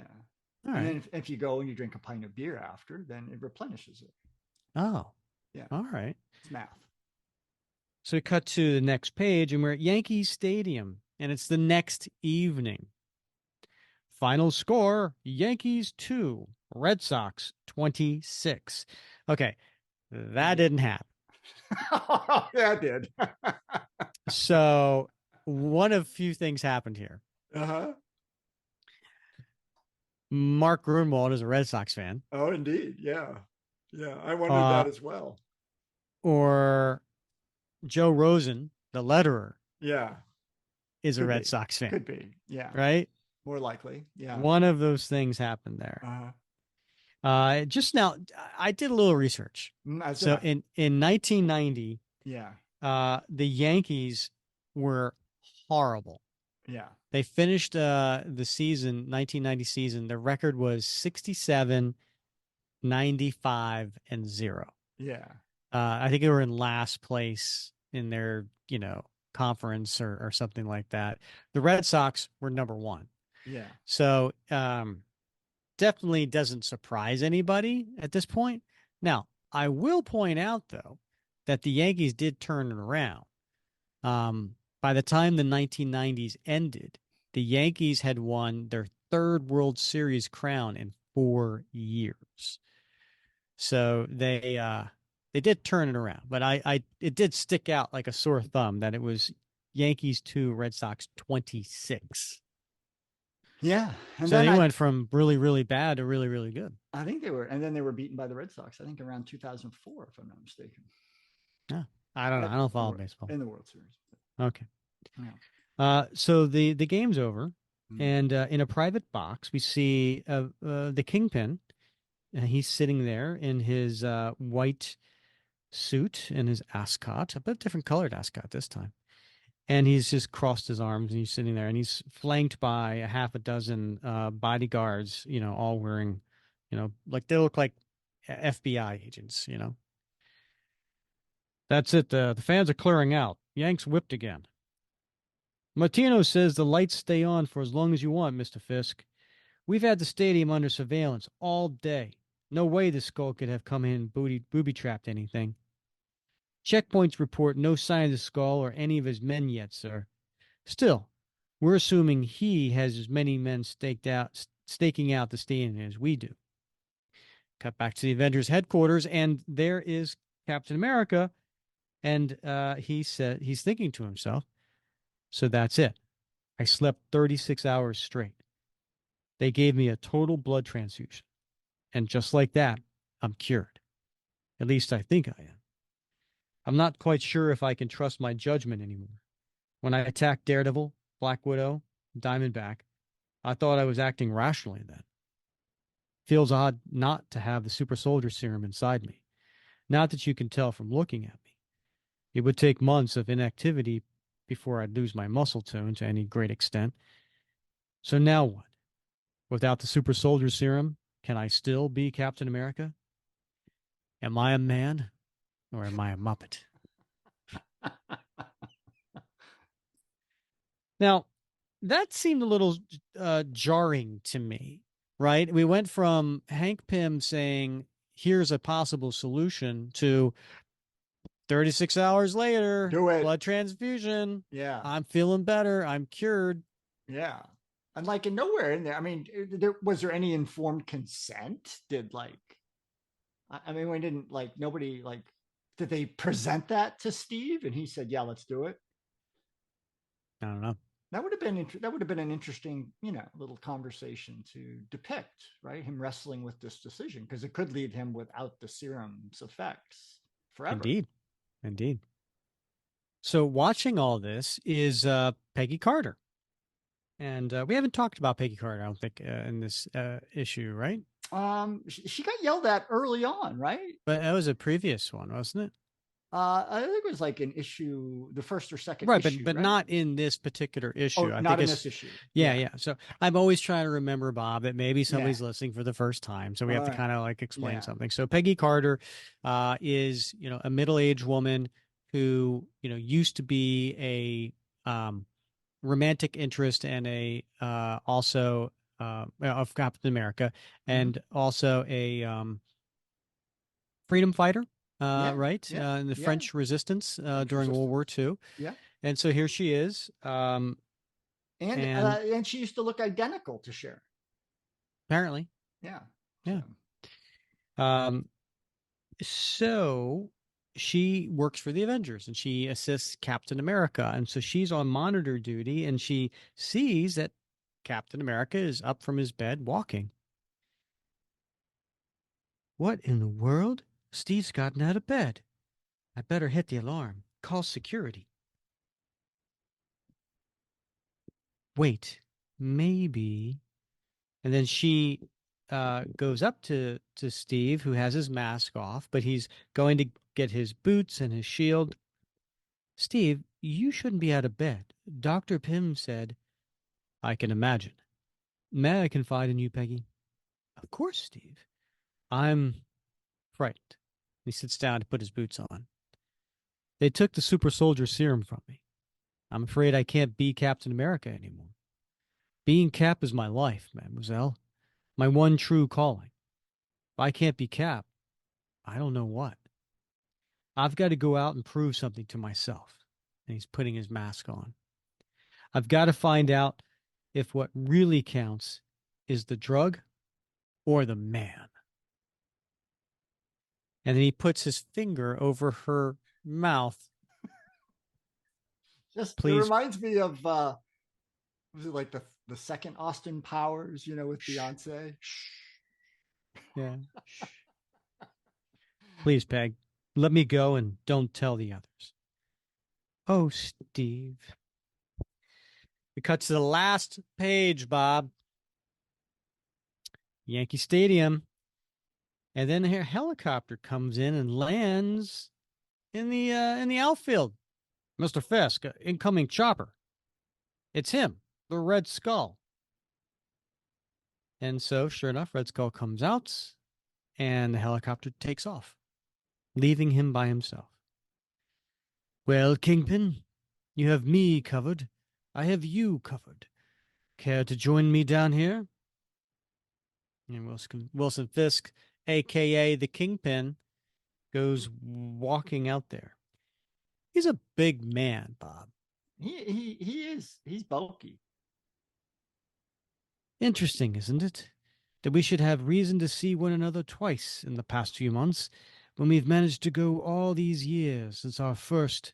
All And right. then if you go and you drink a pint of beer after, then it replenishes it. Oh, Yeah. all right. It's math. So we cut to the next page and we're at Yankee Stadium and it's the next evening. Final score, Yankees 2, Red Sox 26. Okay, that didn't happen. Yeah, it did. So one of few things happened here. Uh-huh. Mark Gruenwald is a Red Sox fan, Oh, indeed. Yeah. Yeah. I wondered uh, that as well. or Joe Rosen, the letterer, Yeah. is a Could Red be. Sox fan, Could be. Yeah. right? More likely. Yeah. One of those things happened there. Uh-huh. Just now, I did a little research. As did So I. in 1990, Yeah. the Yankees were horrible. Yeah. They finished the season, 1990 season. Their record was 67, 95, and 0. Yeah. I think they were in last place in their, conference or something like that. The Red Sox were number 1. Yeah. So definitely doesn't surprise anybody at this point. Now, I will point out, though, that the Yankees did turn it around. By the time the 1990s ended, the Yankees had won their 3rd World Series crown in 4 years. So they did turn it around, but it did stick out like a sore thumb that it was Yankees 2, Red Sox 26. Yeah. And So then they went from really, really bad to really, really good. I think they were, and then they were beaten by the Red Sox, I think around 2004, if I'm not mistaken. Yeah. I don't know. I don't follow baseball. In the World Series. Okay. Yeah. So the game's over, Mm. and in a private box we see the Kingpin. He's sitting there in his white suit and his ascot, a bit different colored ascot this time. And he's just crossed his arms and he's sitting there and he's flanked by a half a dozen bodyguards, all wearing, like they look like FBI agents. That's it. The fans are clearing out. Yanks whipped again. Martino says the lights stay on for as long as you want, Mr. Fisk. We've had the stadium under surveillance all day. No way the skull could have come in and booby-trapped anything. Checkpoints report no sign of the skull or any of his men yet, sir. Still, we're assuming he has as many men staking out the stadium as we do. Cut back to the Avengers headquarters, and there is Captain America, and he said he's thinking to himself, so that's it. I slept 36 hours straight. They gave me a total blood transfusion. And just like that, I'm cured. At least I think I am. I'm not quite sure if I can trust my judgment anymore. When I attacked Daredevil, Black Widow, Diamondback, I thought I was acting rationally then. Feels odd not to have the Super Soldier Serum inside me. Not that you can tell from looking at me. It would take months of inactivity before I'd lose my muscle tone to any great extent. So now what? Without the Super Soldier Serum, can I still be Captain America? Am I a man or am I a Muppet? Now, that seemed a little jarring to me, right? We went from Hank Pym saying, here's a possible solution to 36 hours later, Do it. blood transfusion. Yeah. I'm feeling better. I'm cured. Yeah. And like in nowhere in there, I mean, was there any informed consent? Did like, I mean, we didn't like nobody like, did they present that to Steve and he said, "Yeah, let's do it." I don't know. That would have been an interesting, little conversation to depict, right? Him wrestling with this decision because it could leave him without the serum's effects forever. Indeed. Indeed. So watching all this is Peggy Carter. And we haven't talked about Peggy Carter, I don't think, in this issue, right? She got yelled at early on, right? But that was a previous one, wasn't it? I think it was like an issue, the first or second Right, issue, but right? not in this particular issue. Oh, I not think in it's this issue. yeah, Yeah, yeah. So I'm always trying to remember, Bob, that maybe yeah. somebody's listening for the first time. So we All have to right. kind of like explain Yeah, something. So Peggy Carter is, a middle-aged woman who, used to be a romantic interest and a also of Captain America mm-hmm. and also a freedom fighter, Yeah, right, yeah, in the yeah. French resistance French during World War resistance. II. Yeah, And so here she is. And and she used to look identical to Cher. apparently, Yeah. So yeah. Um, so she works for the Avengers and she assists Captain America. And so she's on monitor duty and she sees that Captain America is up from his bed walking. What in the world? Steve's gotten out of bed. I better hit the alarm. Call security. Wait, maybe. And then she goes up to Steve, who has his mask off, but he's going to get his boots and his shield. Steve, you shouldn't be out of bed. Dr. Pym said, I can imagine. May I confide in you, Peggy? Of course, Steve. I'm frightened. He sits down to put his boots on. They took the Super Soldier Serum from me. I'm afraid I can't be Captain America anymore. Being Cap is my life, mademoiselle. My one true calling. If I can't be Cap, I don't know what. I've got to go out and prove something to myself. And he's putting his mask on. I've got to find out if what really counts is the drug or the man. And then he puts his finger over her mouth. just it Please. reminds me of was it like the second Austin Powers, with Shh. Beyonce? Shh. Yeah. Shh. Please, Peg. Let me go and don't tell the others. Oh, Steve. We cut to the last page, Bob. Yankee Stadium. And then a helicopter comes in and lands in the outfield. Mr. Fisk, incoming chopper. It's him, the Red Skull. And so, sure enough, Red Skull comes out and the helicopter takes off, leaving him by himself. Well, Kingpin, you have me covered. I have you covered. Care to join me down here? And Wilson Fisk, a.k.a. the Kingpin, goes walking out there. He's a big man, Bob. He's bulky. Interesting, isn't it? That we should have reason to see one another twice in the past few months when we've managed to go all these years since our first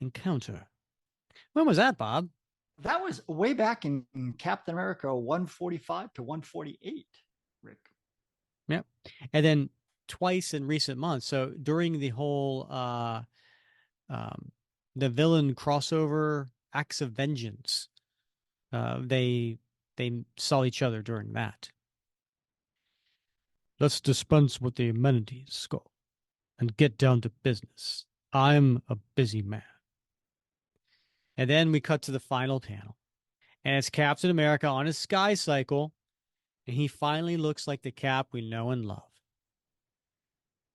encounter. When was that, Bob? That was way back in Captain America 145 to 148, Rick. Yep. And then twice in recent months. So during the whole the villain crossover Acts of Vengeance, they saw each other during that. Let's dispense with the amenities, Skull, and get down to business. I'm a busy man. And then we cut to the final panel. And it's Captain America on his sky cycle, and he finally looks like the Cap we know and love.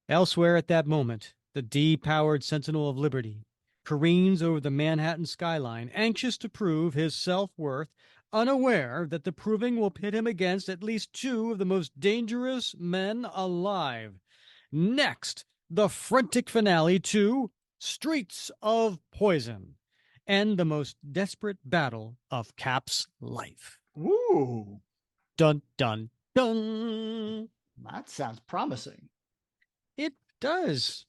Elsewhere at that moment, the D-powered Sentinel of Liberty careens over the Manhattan skyline, anxious to prove his self-worth, unaware that the proving will pit him against at least two of the most dangerous men alive. Next, the frantic finale to Streets of Poison, and the most desperate battle of Cap's life. Ooh, Dun, dun, dun. that sounds promising. It does.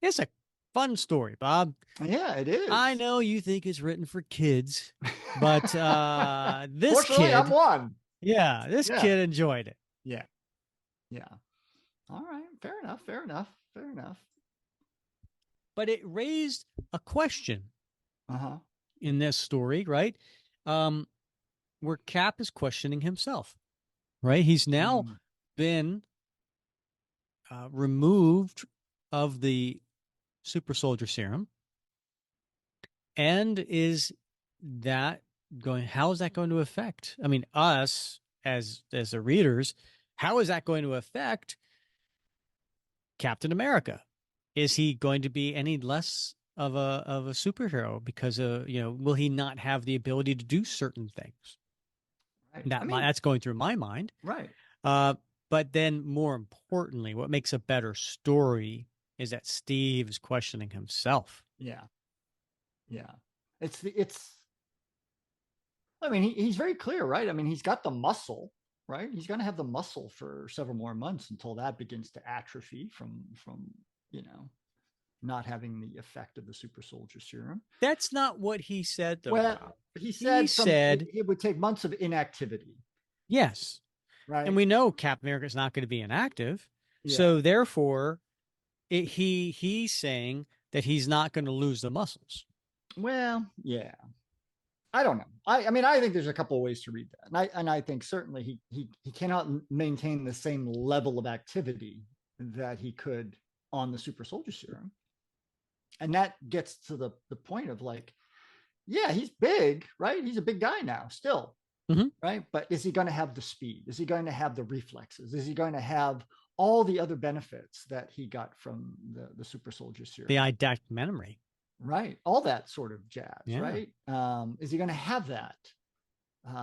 It's a fun story, Bob. Yeah, it I is. know you think it's written for kids, but this Fortunately, I'm kid, one. yeah, this Yeah, kid enjoyed it. yeah, yeah. All right, fair enough, fair enough, fair enough. But it raised a question Uh-huh. in this story, right? Um, where Cap is questioning himself, right? He's now Mm. been removed of the Super Soldier Serum, and is that going? How is that going to affect? I mean, us as the readers, how is that going to affect Captain America? Is he going to be any less of a superhero because will he not have the ability to do certain things? Right. I That mean, that's going through my mind. right. Uh, but then more importantly, what makes a better story is that Steve is questioning himself. Yeah, yeah. It's. I mean, he's very clear, right? I mean, he's got the muscle, right? He's going to have the muscle for several more months until that begins to atrophy from you know not having the effect of the super soldier serum. That's not what he said, though, Well, Bob. he He said from said, it would take months of inactivity, yes. And right? we know Captain America is not going to be inactive. Yeah. So therefore, he's saying that he's not going to lose the muscles. Well, yeah. I don't know. I mean, I think there's a couple of ways to read that, and I think certainly he cannot maintain the same level of activity that he could on the super soldier serum, and that gets to the point of like, yeah, he's big, right? He's a big guy now, still, Mhm. right? But is he going to have the speed? Is he going to have the reflexes? Is he going to have all the other benefits that he got from the super soldier The serum? eidetic memory. Right, all that sort of jazz, Yeah. right? Is he going to have that?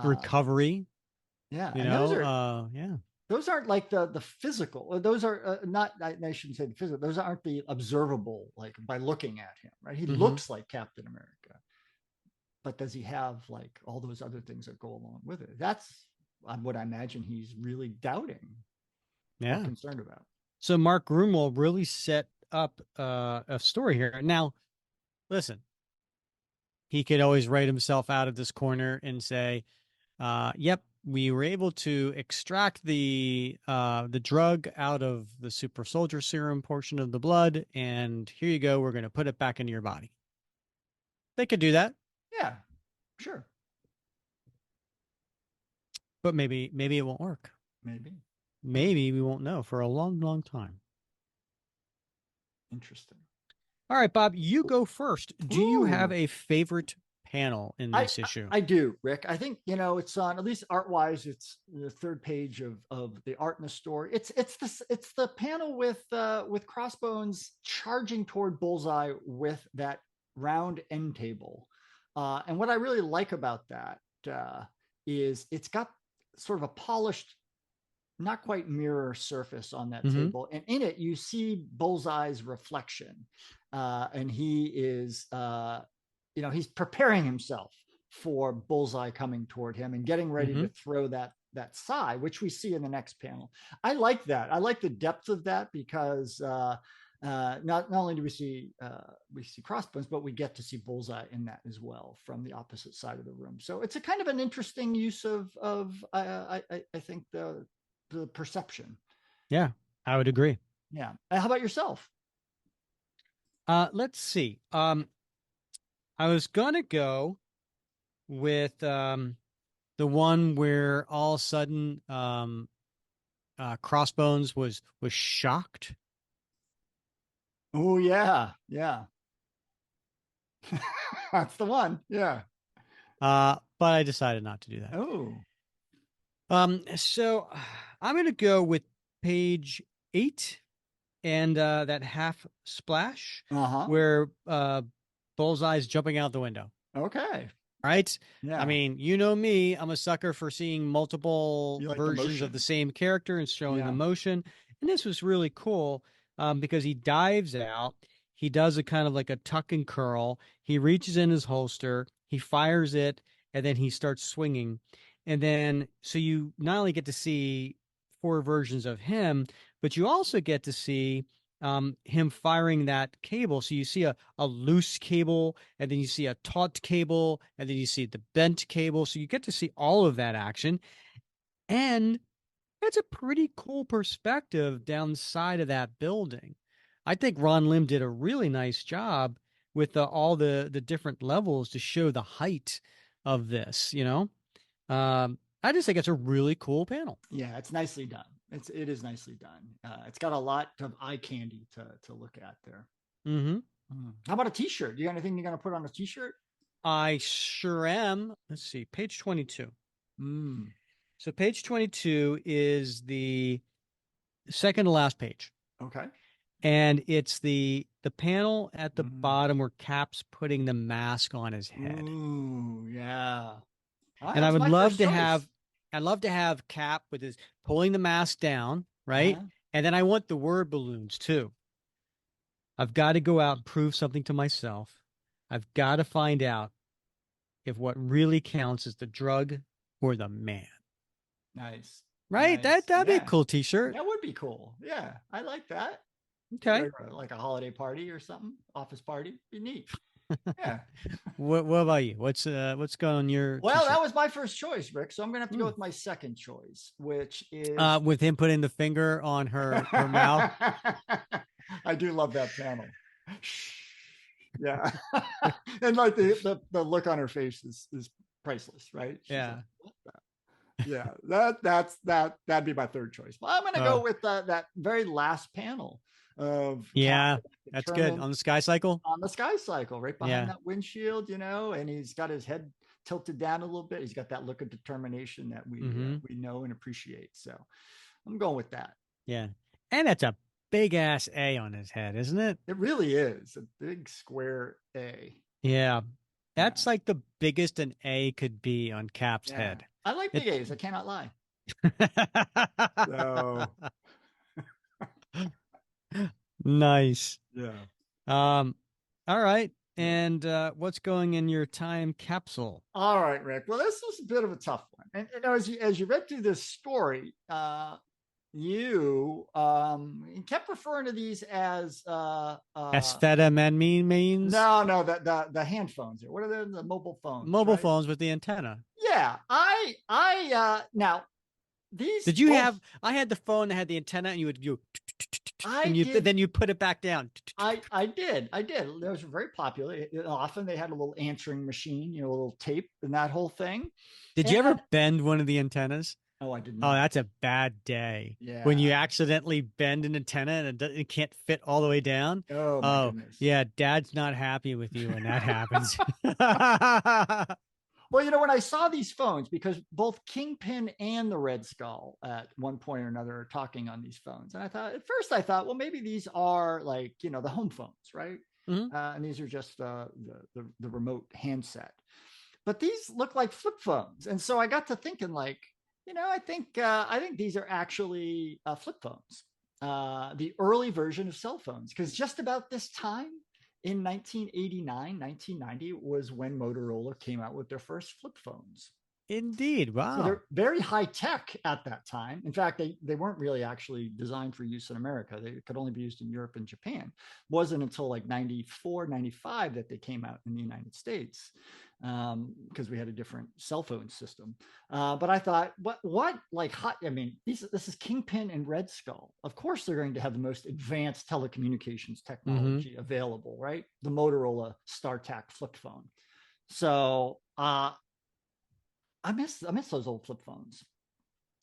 Recovery, Yeah, and those are yeah. those aren't like the physical. Those are not. I shouldn't say the physical. Those aren't the observable, like by looking at him, right? He Hmm. looks like Captain America, but does he have like all those other things that go along with it? That's what I imagine he's really doubting or Yeah. concerned about. So Mark Gruenwald really set up a story here. Now, listen, he could always write himself out of this corner and say, "Yep, we were able to extract the drug out of the super soldier serum portion of the blood, and here you go. We're going to put it back into your body." They could do that, Yeah, sure, but maybe it won't work. maybe Maybe we won't know for a long, long time. interesting. All right, Bob, you go first. Do you have Ooh, a favorite panel in I this issue? I do, Rick. I think it's on at least art wise. It's the third page of the art in the story. It's the panel with Crossbones charging toward Bullseye with that round end table, and what I really like about that is it's got sort of a polished, not quite mirror surface on that Mm-hmm. table, and in it you see Bullseye's reflection, and he is he's preparing himself for Bullseye coming toward him and getting ready Mm-hmm. to throw that sigh, which we see in the next panel. I like that. I like the depth of that because not only do we see Crossbones, but we get to see Bullseye in that as well from the opposite side of the room. So it's a kind of an interesting use of I think the perception. Yeah, I would agree. Yeah. How about yourself? Let's see. I was gonna go with the one where all of a sudden Crossbones was shocked. Oh yeah, yeah. That's the one. Yeah. But I decided not to do that. Oh. So I'm gonna go with page 8 and that half splash Uh-huh. where Bullseye's jumping out the window. Okay. Right? I Yeah. mean, you know me, I'm a sucker for seeing multiple You like the versions of the motion. same character and showing the Yeah. motion. And this was really cool because he dives out. He does a kind of like a tuck and curl. He reaches in his holster, he fires it, and then he starts swinging. And then, so you not only get to see four versions of him, but you also get to see him firing that cable. So you see a loose cable, and then you see a taut cable, and then you see the bent cable. So you get to see all of that action. And it's a pretty cool perspective down the side of that building. I think Ron Lim did a really nice job with all the different levels to show the height of this, you know? I just think it's a really cool panel. Yeah, it's nicely done. It is nicely done. It's got a lot of eye candy to look at there. Mm-hmm. How about a T-shirt? You got anything you're gonna put on a T-shirt? I sure am. Let's see, page 22. Mm. So page 22 is the second to last page. Okay. And it's the panel at the bottom where Cap's putting the mask on his head. Ooh, yeah. And I would love to have, I'd love to have Cap with his pulling the mask down, right? And then I want the word balloons too. I've got to go out and prove something to myself. I've got to find out if what really counts is the drug or the man. Nice. Right? Nice. That'd be a cool T-shirt. That would be cool. Yeah, I like that. Okay. Like a holiday party or something, office party. Be neat. Yeah. What about you? What's going on your Well, T-shirt? that was my first choice, Rick. So I'm gonna have to go with my second choice, which is with him putting the finger on her mouth. I do love that panel. Yeah. And like the look on her face is priceless, right? She's Yeah. Like, yeah, that'd be my third choice. But I'm gonna go with that very last panel of that's good on the Sky Cycle. On the Sky Cycle, right behind that windshield, and he's got his head tilted down a little bit. He's got that look of determination that we know and appreciate. So I'm going with that. Yeah, and that's a big ass A on his head, isn't it? It really is a big square A. Yeah, that's like the biggest an A could be on Cap's head. I like big A's. I cannot lie. So. Nice. Yeah. All right. And what's going in your time capsule? All right, Rick. Well, this was a bit of a tough one. And as you read through this story, you kept referring to these as amphetamines. No, the hand phones. What are the mobile phones? Mobile phones with the antenna. Yeah. I now these. Did you have? I had the phone that had the antenna, and you would then you put it back down. I did. Those were very popular. Often they had a little answering machine, a little tape, and that whole thing. Did you ever bend one of the antennas? Oh, I didn't. Oh, that's a bad day. Yeah. When you accidentally bend an antenna and it can't fit all the way down. Oh, my goodness. Yeah. Dad's not happy with you when that happens. Well, when I saw these phones, because both Kingpin and the Red Skull at one point or another are talking on these phones. And at first I thought, well, maybe these are like, the home phones, right? And these are just the remote handset. But these look like flip phones. And so I got to thinking like, I think these are actually flip phones, the early version of cell phones, because just about this time in 1989, 1990 was when Motorola came out with their first flip phones. Indeed. Wow. So they're very high tech at that time. In fact, they weren't really actually designed for use in America. They could only be used in Europe and Japan. It wasn't until like 94, 95 that they came out in the United States, because we had a different cell phone system. But I thought, what like hot? I mean, this is Kingpin and Red Skull. Of course, they're going to have the most advanced telecommunications technology available, right? The Motorola StarTAC flip phone. So I miss those old flip phones.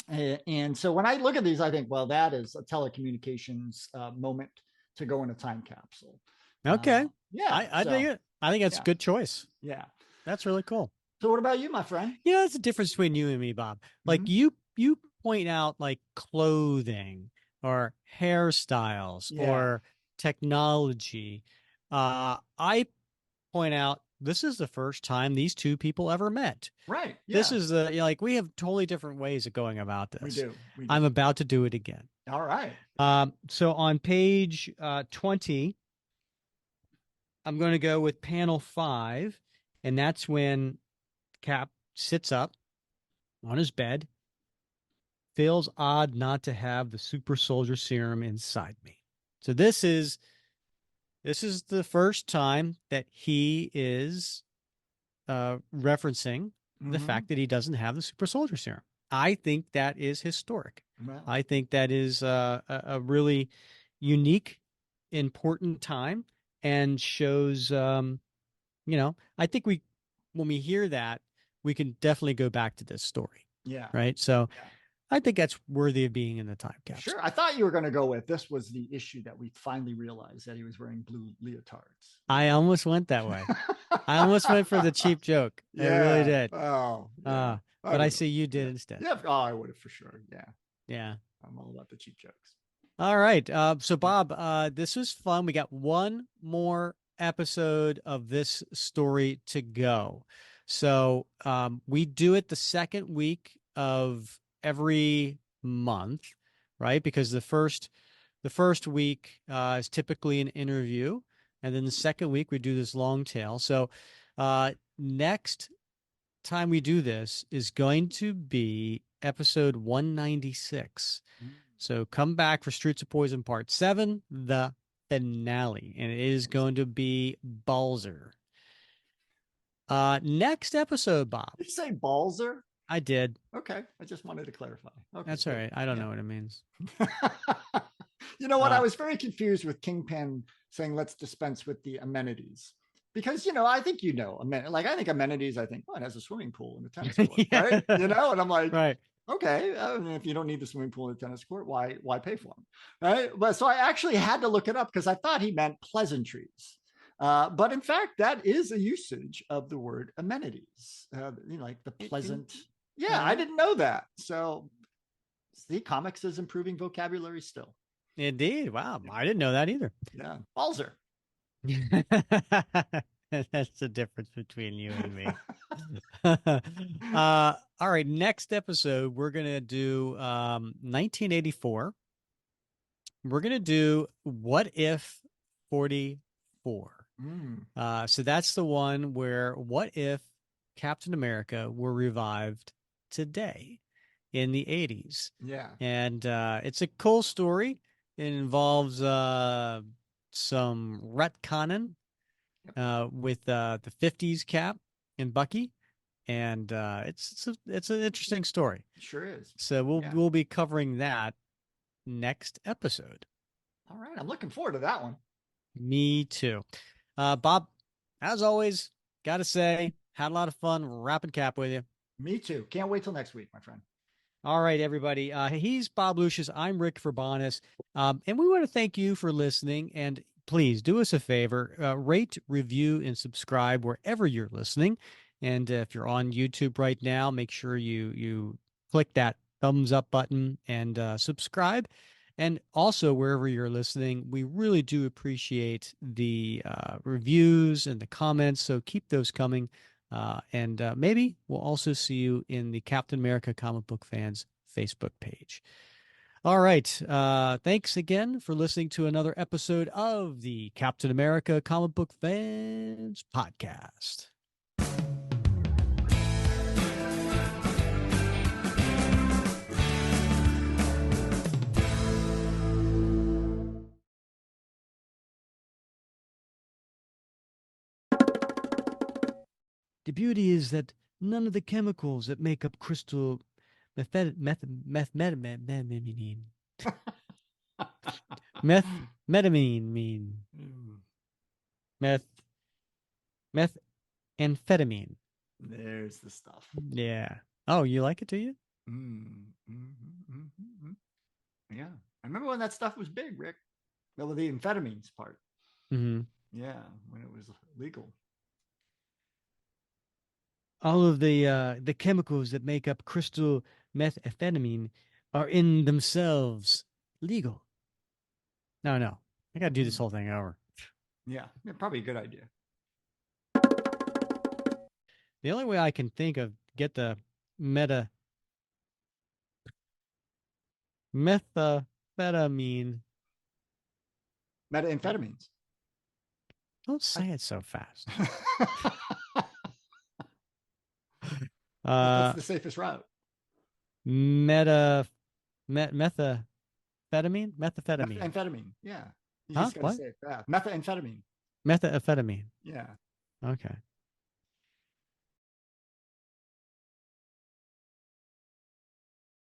And so when I look at these, I think, well, that is a telecommunications moment to go in a time capsule. Okay. Yeah. I think it. I think that's a good choice. Yeah. That's really cool. So what about you, my friend? It's a difference between you and me, Bob. Like you point out like clothing or hairstyles or technology. I point out this is the first time these two people ever met. Right. Yeah. This is like we have totally different ways of going about this. We do. I'm about to do it again. All right. So on page 20, I'm going to go with panel 5, and that's when Cap sits up on his bed. Feels odd not to have the Super Soldier Serum inside me. So this is the first time that he is referencing the Mm-hmm. fact that he doesn't have the Super Soldier Serum. I think that is historic. Well, I think that is a really unique, important time, and shows, I think when we hear that, we can definitely go back to this story, yeah. right? So Yeah. I think that's worthy of being in the time capsule. Sure. I thought you were going to go with this was the issue that we finally realized that he was wearing blue leotards. I almost went that way. I almost went for the cheap joke. I really Yeah. did. Oh, yeah. I But I would have. see you did Yeah. instead. Yeah. Oh, I would have for sure. Yeah. Yeah. I'm all about the cheap jokes. All right. So Yeah. Bob, this was fun. We got one more episode of this story to go. So we do it the second week of every month, right? Because the first week is typically an interview, and then the second week we do this long tail. So next time we do this is going to be episode 196. Mm. So come back for Streets of Poison Part 7, the finale, and it is going to be Balzer. Next episode, Bob. Did you say Balzer? I did. Okay. I just wanted to clarify. Okay. That's all Good. right. I don't Yeah. know what it means. You know what? I Uh, was very confused with Kingpin saying, let's dispense with the amenities. Because, I think, like I think amenities, I think, oh, it has a swimming pool and a tennis court, right? yeah. And I'm like, Right. okay, if you don't need the swimming pool and the tennis court, why pay for them, right? But so I actually had to look it up because I thought he meant pleasantries. But in fact, that is a usage of the word amenities, like the pleasant. Yeah, I didn't know that. So see, comics is improving vocabulary still. Indeed. Wow. I didn't know that either. Yeah, Balzer. That's the difference between you and me. All right. Next episode, we're going to do 1984. We're going to do What If 44. Mm, So that's the one where what if Captain America were revived today in the 80s? yeah. And it's a cool story. It involves some retconning Yep. with the 50s Cap and Bucky. And it's an interesting story. It sure is. So Yeah. we'll be covering that next episode. All right. I'm looking forward to that one. Me too. Bob, as always, gotta say, had a lot of fun wrapping Cap with you. Me too. Can't wait till next week, my friend. All right, everybody. He's Bob Lucius. I'm Rick Verbanis. And we want to thank you for listening. And please do us a favor, rate, review, and subscribe wherever you're listening. And if you're on YouTube right now, make sure you click that thumbs up button and subscribe. And also, wherever you're listening, we really do appreciate the reviews and the comments. So keep those coming. And maybe we'll also see you in the Captain America Comic Book Fans Facebook page. All right. Thanks again for listening to another episode of the Captain America Comic Book Fans Podcast. The beauty is that none of the chemicals that make up crystal methamphetamine meth methamphetamine. There's the stuff. Yeah. Oh, you like it, do you? Yeah. I remember when that stuff was big, Rick. Well, the amphetamines part. Mm-hmm. Yeah, when it was legal. All of the chemicals that make up crystal methamphetamine are in themselves legal. No. I got to do this whole thing over. Yeah, probably a good idea. The only way I can think of get the methamphetamine. Methamphetamines. Don't say it so fast. That's the safest route. Meta, methamphetamine, methamphetamine. Methamphetamine. Yeah. You Huh? just got to What? say it fast. Methamphetamine. Methamphetamine. Yeah. Okay.